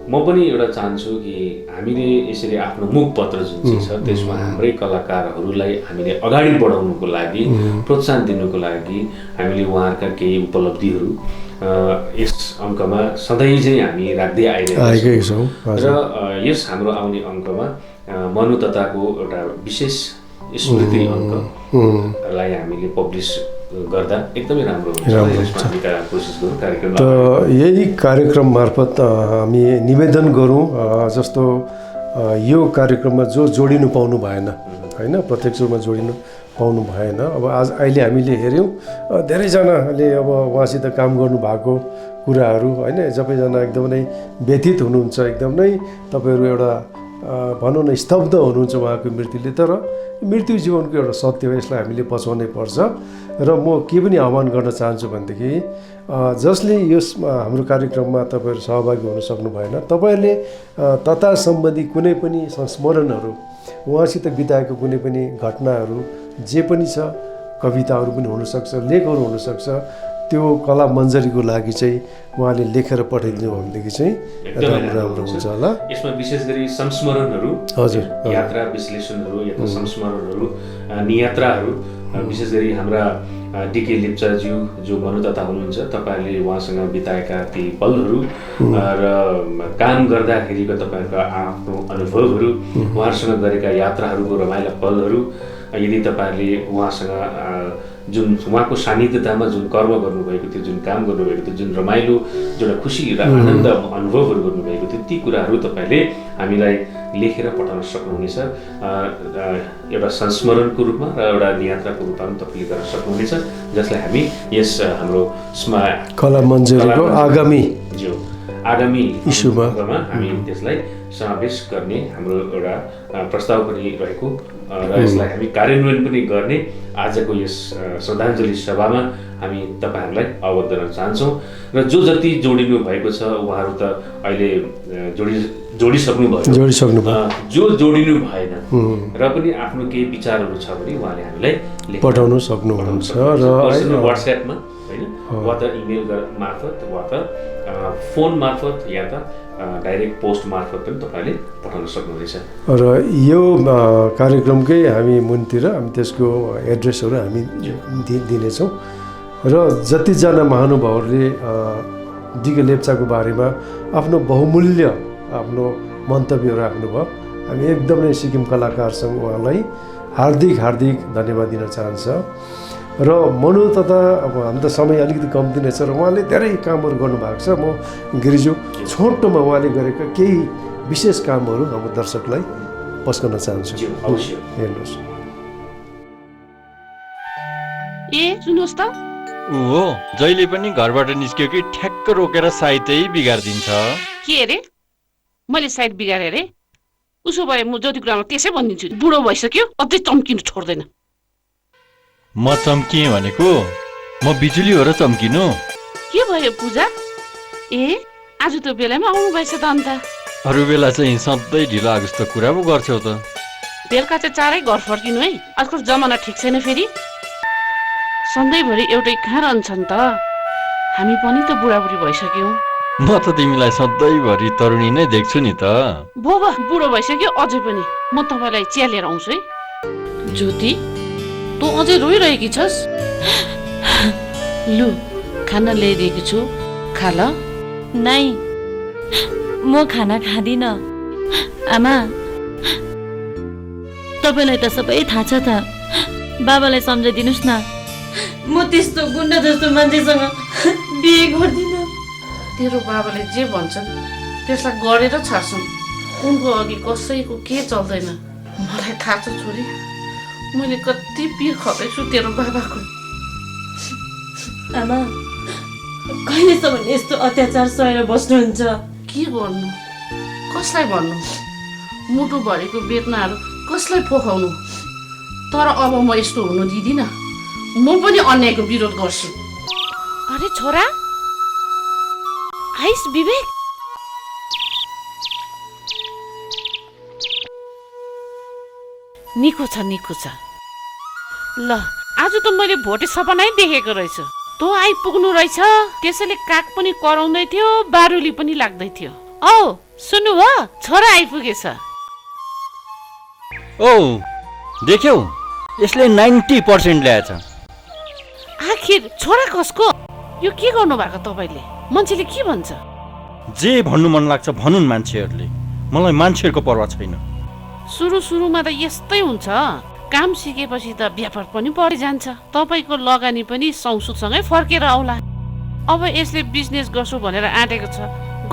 म पनि एउटा चाहन्छु कि हामीले यसरी आफ्नो मुखपत्र जुन चाहिँ छ त्यसमा हाम्रै कलाकारहरूलाई हामीले अगाडि बढाउनुको लागि प्रोत्साहन दिनुको लागि हामीले उहाँहरूका केही उपलब्धिहरू यस अङ्कमा सधैँ चाहिँ हामी राख्दै आइरहेका छौँ र यस हाम्रो आउने अङ्कमा मनु तताको एउटा विशेष स्मृति अङ्कलाई हामीले पब्लिस गर्दा एकदमै राम्रो हुन्छ। कोसिस गरौँ कार्यक्रम त यही कार्यक्रम मार्फत हामी निवेदन गरौँ जस्तो यो कार्यक्रममा जो जोडिनु पाउनु भएन होइन, प्रत्यक्ष रूपमा जोडिनु पाउनु भएन। अब आज अहिले हामीले हेऱ्यौँ धेरैजनाले अब उहाँसित काम गर्नुभएको कुराहरू होइन, सबैजना एकदमै व्यथित हुनुहुन्छ, एकदमै तपाईँहरू एउटा भनौँ न स्तब्ध हुनुहुन्छ उहाँको मृत्युले। तर मृत्यु जीवनको एउटा सत्य हो, यसलाई हामीले बचाउनै पर्छ। र म के पनि आह्वान गर्न चाहन्छु भनेदेखि जसले यस हाम्रो कार्यक्रममा तपाईँहरू सहभागी हुन सक्नु भएन, तपाईँहरूले तता सम्बन्धी कुनै पनि संस्मरणहरू उहाँसित बिताएको कुनै पनि घटनाहरू जे पनि छ, कविताहरू पनि हुनसक्छ, लेखहरू हुनसक्छ, त्यो कला मञ्जरीको लागि चाहिँ उहाँले लेखेर पठाइदिनु भनेदेखि चाहिँ राम्रो हुन्छ होला। यसमा विशेष गरी संस्मरणहरू, हजुर, यात्रा विश्लेषणहरू या त संस्मरणहरू, नियात्राहरू, विशेष गरी हाम्रा डिके लेप्चाज्यू जो मनुतता हुनुहुन्छ, तपाईँहरूले उहाँसँग बिताएका ती पलहरू र काम गर्दाखेरिको तपाईँहरूको आफ्नो अनुभवहरू, उहाँहरूसँग गरेका यात्राहरूको रमाइला पलहरू, यदि तपाईँहरूले उहाँसँग जुन उहाँको सान्निध्यतामा जुन कर्म गर्नुभएको थियो, जुन काम गर्नुभएको थियो, जुन रमाइलो एउटा खुसी र आनन्द अनुभवहरू गर्नुभएको थियो, ती कुराहरू तपाईँले हामीलाई लेखेर पठाउन सक्नुहुनेछ। एउटा संस्मरणको रूपमा र एउटा नियात्राको रूपमा पनि तपाईँले गर्न सक्नुहुनेछ, जसलाई हामी यस हाम्रो कला मञ्जरीको आगामी इस्युमा हामी त्यसलाई समावेश गर्ने हाम्रो एउटा प्रस्ताव पनि रहेको र यसलाई हामी कार्यान्वयन पनि गर्ने आजको यस श्रद्धाञ्जली सभामा हामी तपाईँहरूलाई अवगत गराउन चाहन्छौँ। र जो जति जोडिनु भएको छ उहाँहरू त अहिले जोडिसक्नु भयो, जो जोडिनु भएन र पनि आफ्नो केही विचारहरू छ भने उहाँले हामीलाई पठाउन सक्नुहुन्छ र व्हाट्सएपमा होइन, वा त इमेल मार्फत वा त फोन मार्फत या त डाइरेक्ट पोस्ट मार्फत पनि तपाईँले पठाउन सक्नुहुनेछ। र यो कार्यक्रमकै हामी मुनतिर हामी त्यसको एड्रेसहरू हामी दिनेछौँ र जतिजना महानुभावहरूले डिके लेप्चाको बारेमा आफ्नो बहुमूल्य आफ्नो मन्तव्यहरू राख्नुभयो, हामी एकदमै सिक्किम कलाकार सङ्घ उहाँलाई हार्दिक धन्यवाद दिन चाहन्छ। र मनु तथा अब हाम्रो त समय अलिकति कम्ती नै छ र उहाँले धेरै कामहरू गर्नुभएको छ। म गिरिज्यू छोटोमा उहाँले गरेका केही विशेष कामहरू हाम्रो दर्शकलाई पस्कन चाहन्छु। हेर्नुहोस्। सुन्नुहोस् त, हो जहिले पनि घरबाट निस्क्यो कि ठ्याक्क रोकेर साइतै बिगारिदिन्छ। के अरे मैले साइड बिगारे अरे? उसो भए म जति कुरामा त्यसै भनिदिन्छु, बुढो भइसक्यो अझै चम्किनु छोड्दैन। म चम्किएँ भनेको म बिजुली हो र चम्किनु? के भयो पूजा? आज त बेलामा आउनु भएछ त अन्त। अरू बेला चाहिँ सधैँ ढिलो आएको जस्तो कुरा पो गर्छौ त। बेलुका चाहिँ चाँडै घर फर्किनु है, आजकल जमाना ठिक छैन फेरि। सधैँभरि एउटै कहाँ रहन्छन् त, हामी पनि त बुढाबुढी भइसक्यौँ। म त तिमीलाई सधैँभरि तरुणी नै देख्छु नि त। बाबा बुढो भइसक्यो अझै पनि। म तपाईँलाई चिया लिएर आउँछु है। ज्योति तँ अझै रोइरहेकी छस्? लु खाना ल्याइदिएको छु, खा ल। नाइ, म खाना खाँदिनँ। आमा, तपाईँलाई त सबै थाहा छ त। बाबालाई सम्झाइदिनुहोस् न। म त्यस्तो गुन्डा जस्तो मान्छेसँग बिहे गर्दिनँ। तेरो बाबाले जे भन्छन् त्यसलाई गरेर छाड्छन्। उनको अघि कसैको के चल्दैन। मलाई थाहा छ छोरी, मैले कति पिर खपेछु तेरो बाबाको। आमा, कहिलेसम्म यस्तो अत्याचार सहेर बस्नुहुन्छ? के गर्नु, कसलाई भन्नु, मुटुभरिको वेदनाहरू कसलाई पोखाउनु। तर अब म यस्तो हुनु दिदिनँ। म पनि अन्यायको विरोध गर्छु। अरे छोरा, आइस विवेक। निको छ निको छ। ल आज त मैले भोटे सपनै देखेको रहेछु। तँ आइपुग्नु रहेछ, त्यसैले काग पनि कराउँदै थियो, बारुली पनि लाग्दै थियो। औ सुन्नु हो, छोरा आइपुगेछ। ओ देख्यौ, यसले 90% ल्याएछ। आखिर छोरा कसको? यो के गर्नु भएको तपाईँले? मान्छेले के भन्छ? जे भन्नु मन लाग्छ भनुन् मान्छेहरूले, मलाई मान्छेहरूको पर्वाह छैन। सुरुमा त यस्तै हुन्छ। काम सिकेपछि त व्यापार पनि बढी जान्छ। तपाईँको लगानी पनि सौसुतसँगै फर्केर आउला। अब यसले बिजनेस गर्छु भनेर आँटेको छ,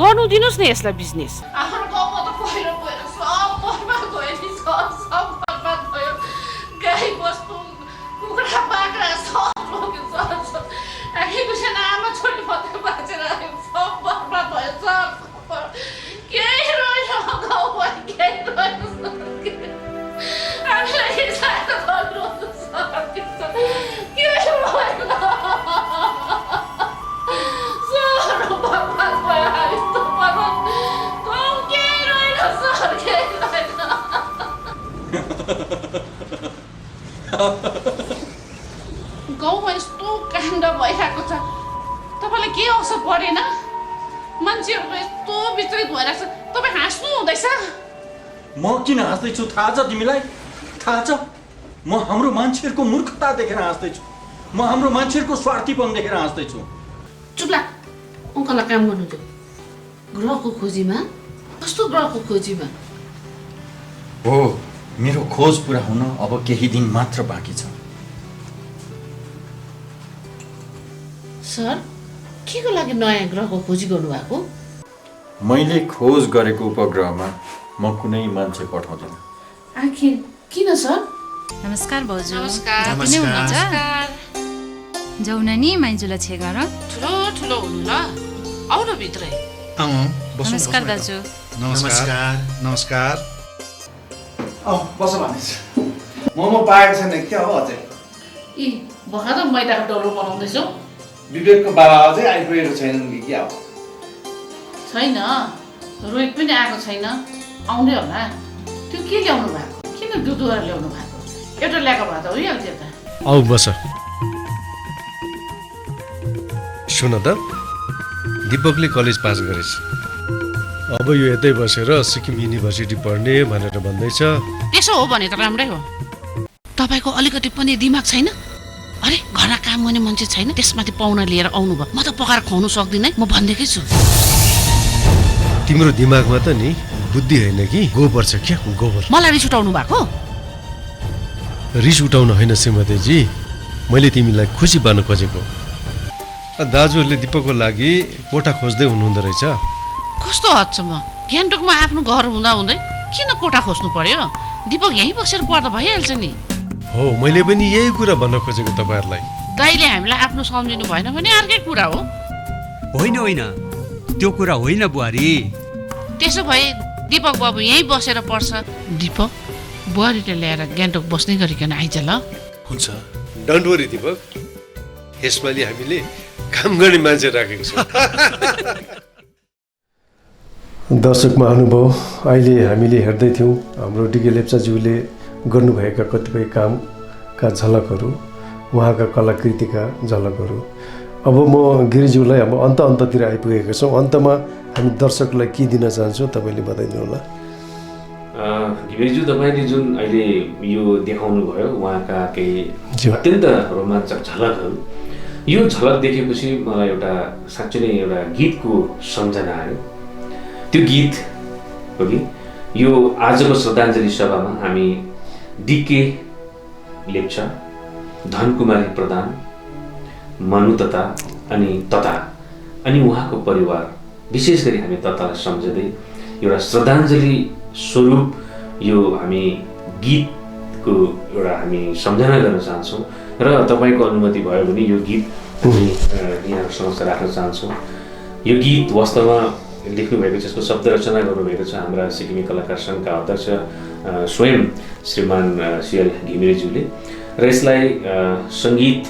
गर्नु दिनुहोस् न यसलाई बिजनेस। हाम्रो गाउँमा त पहिरो गएर सब बर्बाद भयो नि, सब बर्बाद भयो। गाई बस्तु कुखुरा बाख्रा सब रोग्यो सब। एकैछिन आमा छोरी मात्रै बाँचेर आयो, सब बर्बाद भयो सब। केही रहेन गाउँमा, केही रहेन। हामीलाई हिर्साएर त गरिरहनु सक्छ, केही भएन। सब बर्बाद भयो, हामी त बर्बाद। गाउँ केही रहेन सर, केही रहेन। गाउँमा यस्तो काण्ड भइरहेको छ, तपाईँलाई के असर परेन? मान्छेहरू यस्तो विचलित भइरहेको छ, तपाईँ हाँस्नु हुँदैछ? म किन हाँस्दैछु थाहा छ तिमीलाई? थाहा छ, म हाम्रो मान्छेहरूको मूर्खता देखेर हाँस्दैछु। म हाम्रो मान्छेहरूको स्वार्थीपन देखेर हाँस्दैछु। चुप लाग, अङ्कललाई काम गर्नु दियो। ग्रहको खोजीमा? कस्तो ग्रहको खोजीमा? हो, मेरो खोज पुरा हुन अब केही दिन मात्र बाँकी छ। सर, के को लागि नयाँ ग्रहको खोजी गर्नुभएको? मैले खोज गरेको उपग्रहमा म कुनै मान्छे पठाउँदिन। आखिर किन सर? नमस्कार भाउजू। नमस्कार। जाति नै हुनुहुन्छ? जाउँ नानी, माइजूलाई छेगा र। ठुलो हुनु ल, आउनु भित्रै। नमस्कार दाजु। नमस्कार। बस भनेछ। मोमो पाएको छैन क्या हो अझै? यी भर्खर मैदाको डल्लो बनाउँदैछौ। विवेकको बाबा अझै आइपुगेको छैनन् कि क्या हो? छैन, रोहित पनि आएको छैन, आउँदै होला। त्यो के ल्याउनु भएको? किन दुधुवा ल्याउनु भएको? एउटा ल्याएको भए त भइहाल्थ्यो त। आऊ बस। सुन त, दिपकले कलेज पास गरेछ। अब यो यतै बसेर सिक्किम युनिभर्सिटी पढ्ने भनेर भन्दैछ। त्यसो हो भने त राम्रै हो। तपाईँको अलिकति पनि दिमाग छैन? अरे घरमा काम गर्ने मान्छे छैन, त्यसमाथि पाहुना लिएर आउनुभयो। म त पकाएर खुवाउनु सक्दिनँ, म भन्दैकै छु। तिम्रो दिमागमा त नि बुद्धि होइन कि गोबर छ क्या, गोबर। मलाई रिस उठाउनु भएको? रिस उठाउनु होइन श्रीमतीजी, मैले तिमीलाई खुसी पार्न खोजेको। दाजुहरूले दिपकको लागि कोठा खोज्दै हुनुहुँदो रहेछ। कस्तो हदसम्म? गान्तोकमा आफ्नो घर हुँदा हुँदै किन कोठा खोज्नु पर्यो? दिपक यहीँ बसेर पढ्दा भइहाल्छ नि। हो, मैले पनि यही कुरा भन्न खोजेको तपाईँहरूलाई। दाइले हामीलाई आफ्नो सम्झिनु भएन भने अर्कै कुरा हो। होइन, त्यो कुरा होइन बुहारी। त्यसो भए दिपक बाबु यहीँ बसेर पढ्छ। दिपक बुहारीले ल्याएर गान्तोक बस्ने गरिकन आइज ल। हुन्छ, डोन्ट वरी दिपक, यसपालि हामीले काम गर्ने मान्छे राखेको छौँ। दर्शक महानुभाव, अहिले हामीले हेर्दै थियौँ हाम्रो डिके लेप्चाज्यूले गर्नुभएका कतिपय कामका झलकहरू, उहाँका कलाकृतिका झलकहरू। अब म गिरिज्यूलाई अब अन्ततिर आइपुगेको छौँ। अन्तमा हामी दर्शकलाई के दिन चाहन्छौँ तपाईँले बताइदिनु होला। घिमिरेज्यू, तपाईँले जुन अहिले यो देखाउनु भयो उहाँका केही अत्यन्त रोमाञ्चक झलकहरू, यो झलक देखेपछि मलाई एउटा साँच्चै नै एउटा गीतको सम्झना आयो। त्यो गीत हो कि यो आजको श्रद्धाञ्जली सभामा हामी डिके लेप्चा, धनकुमारी प्रधान, मनु तथा अनि उहाँको परिवार, विशेष गरी हामी ततालाई सम्झँदै एउटा श्रद्धाञ्जली स्वरूप यो हामी गीतको एउटा हामी सम्झना गर्न चाहन्छौँ र तपाईँको अनुमति भयो भने यो गीत हामी यहाँको समक्ष राख्न चाहन्छौँ। यो गीत वास्तवमा लेख्नुभएको छ, यसको शब्द रचना गर्नुभएको छ हाम्रा सिक्किमे कलाकार सङ्घका अध्यक्ष स्वयं श्रीमान सिएल घिमिरेज्यूले र यसलाई सङ्गीत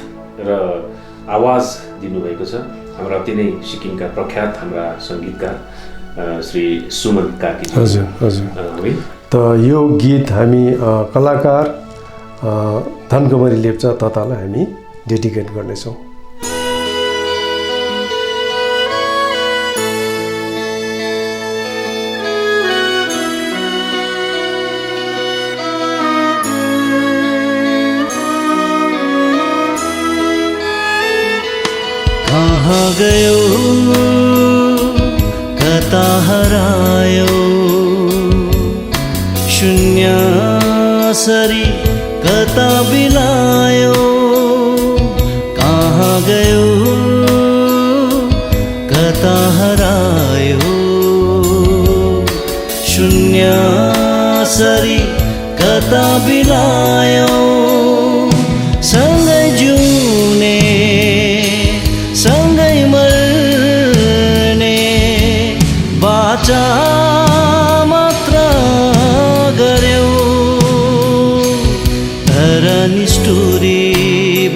र आवाज दिनुभएको छ हाम्रा अति नै सिक्किमका प्रख्यात हाम्रा सङ्गीतकार श्री सुमन कार्की। हजुर हजुर। त यो गीत हामी कलाकार धनकुमारी लेप्चा ततालाई हामी डेडिकेट गर्नेछौँ। कहाँ गयो कता हरायो शून्य सरी कता बिलायो, कहाँ गयो कता हरायो शून्य सरी कता बिलायो, सँगै जिउने सँगै मर्ने बाचा मात्र गर्यो, तर निष्ठुरी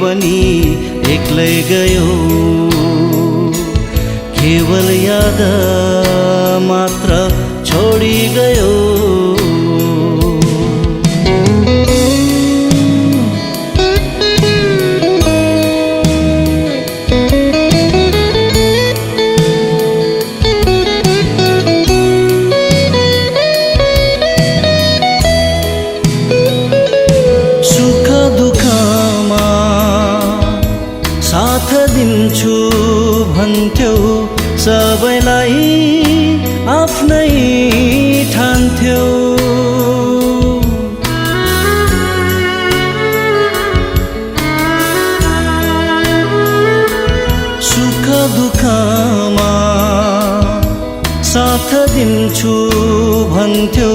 बनी एक्लै गयो, केवल याद मात्र छोडी गयो। भन्थ्यौ सबैलाई आफ्नै ठान्थ्यौ, सुख दुःखमा साथ दिन्छु भन्थ्यौ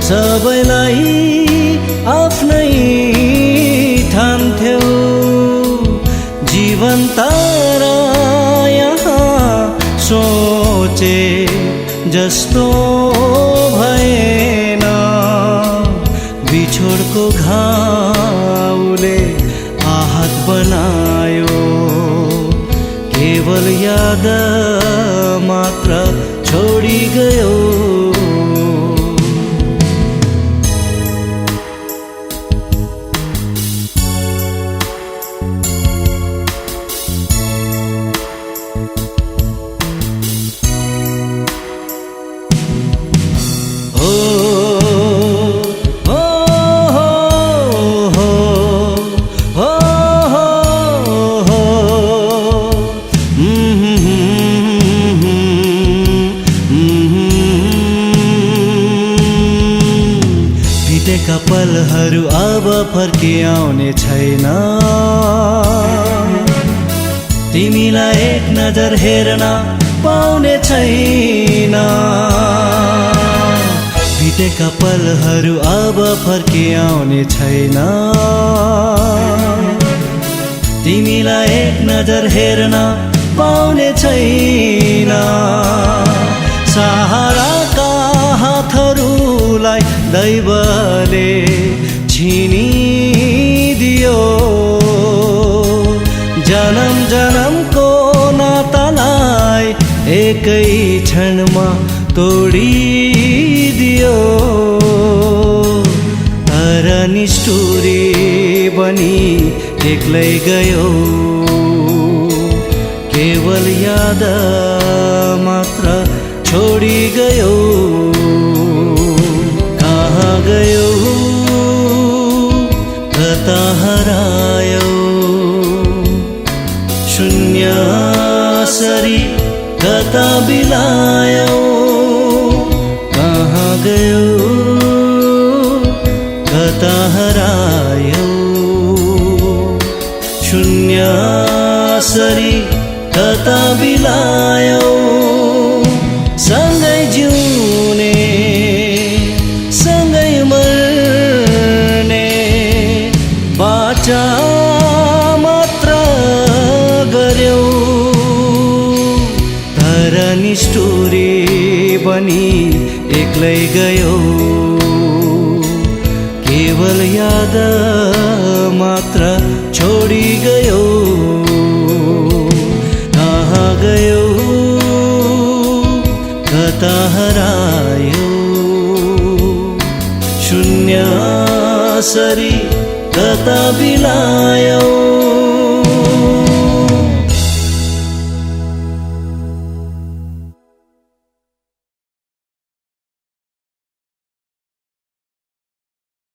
सबैलाई आफ्नै ठान्थ्यौ, जीवन तारा सोचे जस्तो भएन, बिछोडको घाउले आहत बनायो, केवल याद मात्र छोडी गयो। बितेका पलहरू अब फर्की आउने छैन, तिमीलाई एक नजर हेर्न पाउने छैन, बितेका पलहरू अब फर्की आउने छैन, तिमीलाई एक नजर हेर्न पाउने छैन, सहाराका हातहरूलाई दैवले छिनिदियो, जन्म जन्मको नातालाई एकै क्षणमा तोडिदियो, तर निष्ठुरी बनी एक्लै गयो, केवल याद मात्र छोडी गयो कहाँ गयो कता हरायो शून्य सरी कता बिलायो कहाँ गयो कता हरायो शून्य सरी कता बिलायो सँगै जिउने सँगै मर्ने बाचा मात्र गर्यौ तर निष्ठुरी बनी एक्लै गयो केवल याद मात्र छोडी गयो कहाँ गयो कता हरायो शून्य सरी कता बिलायो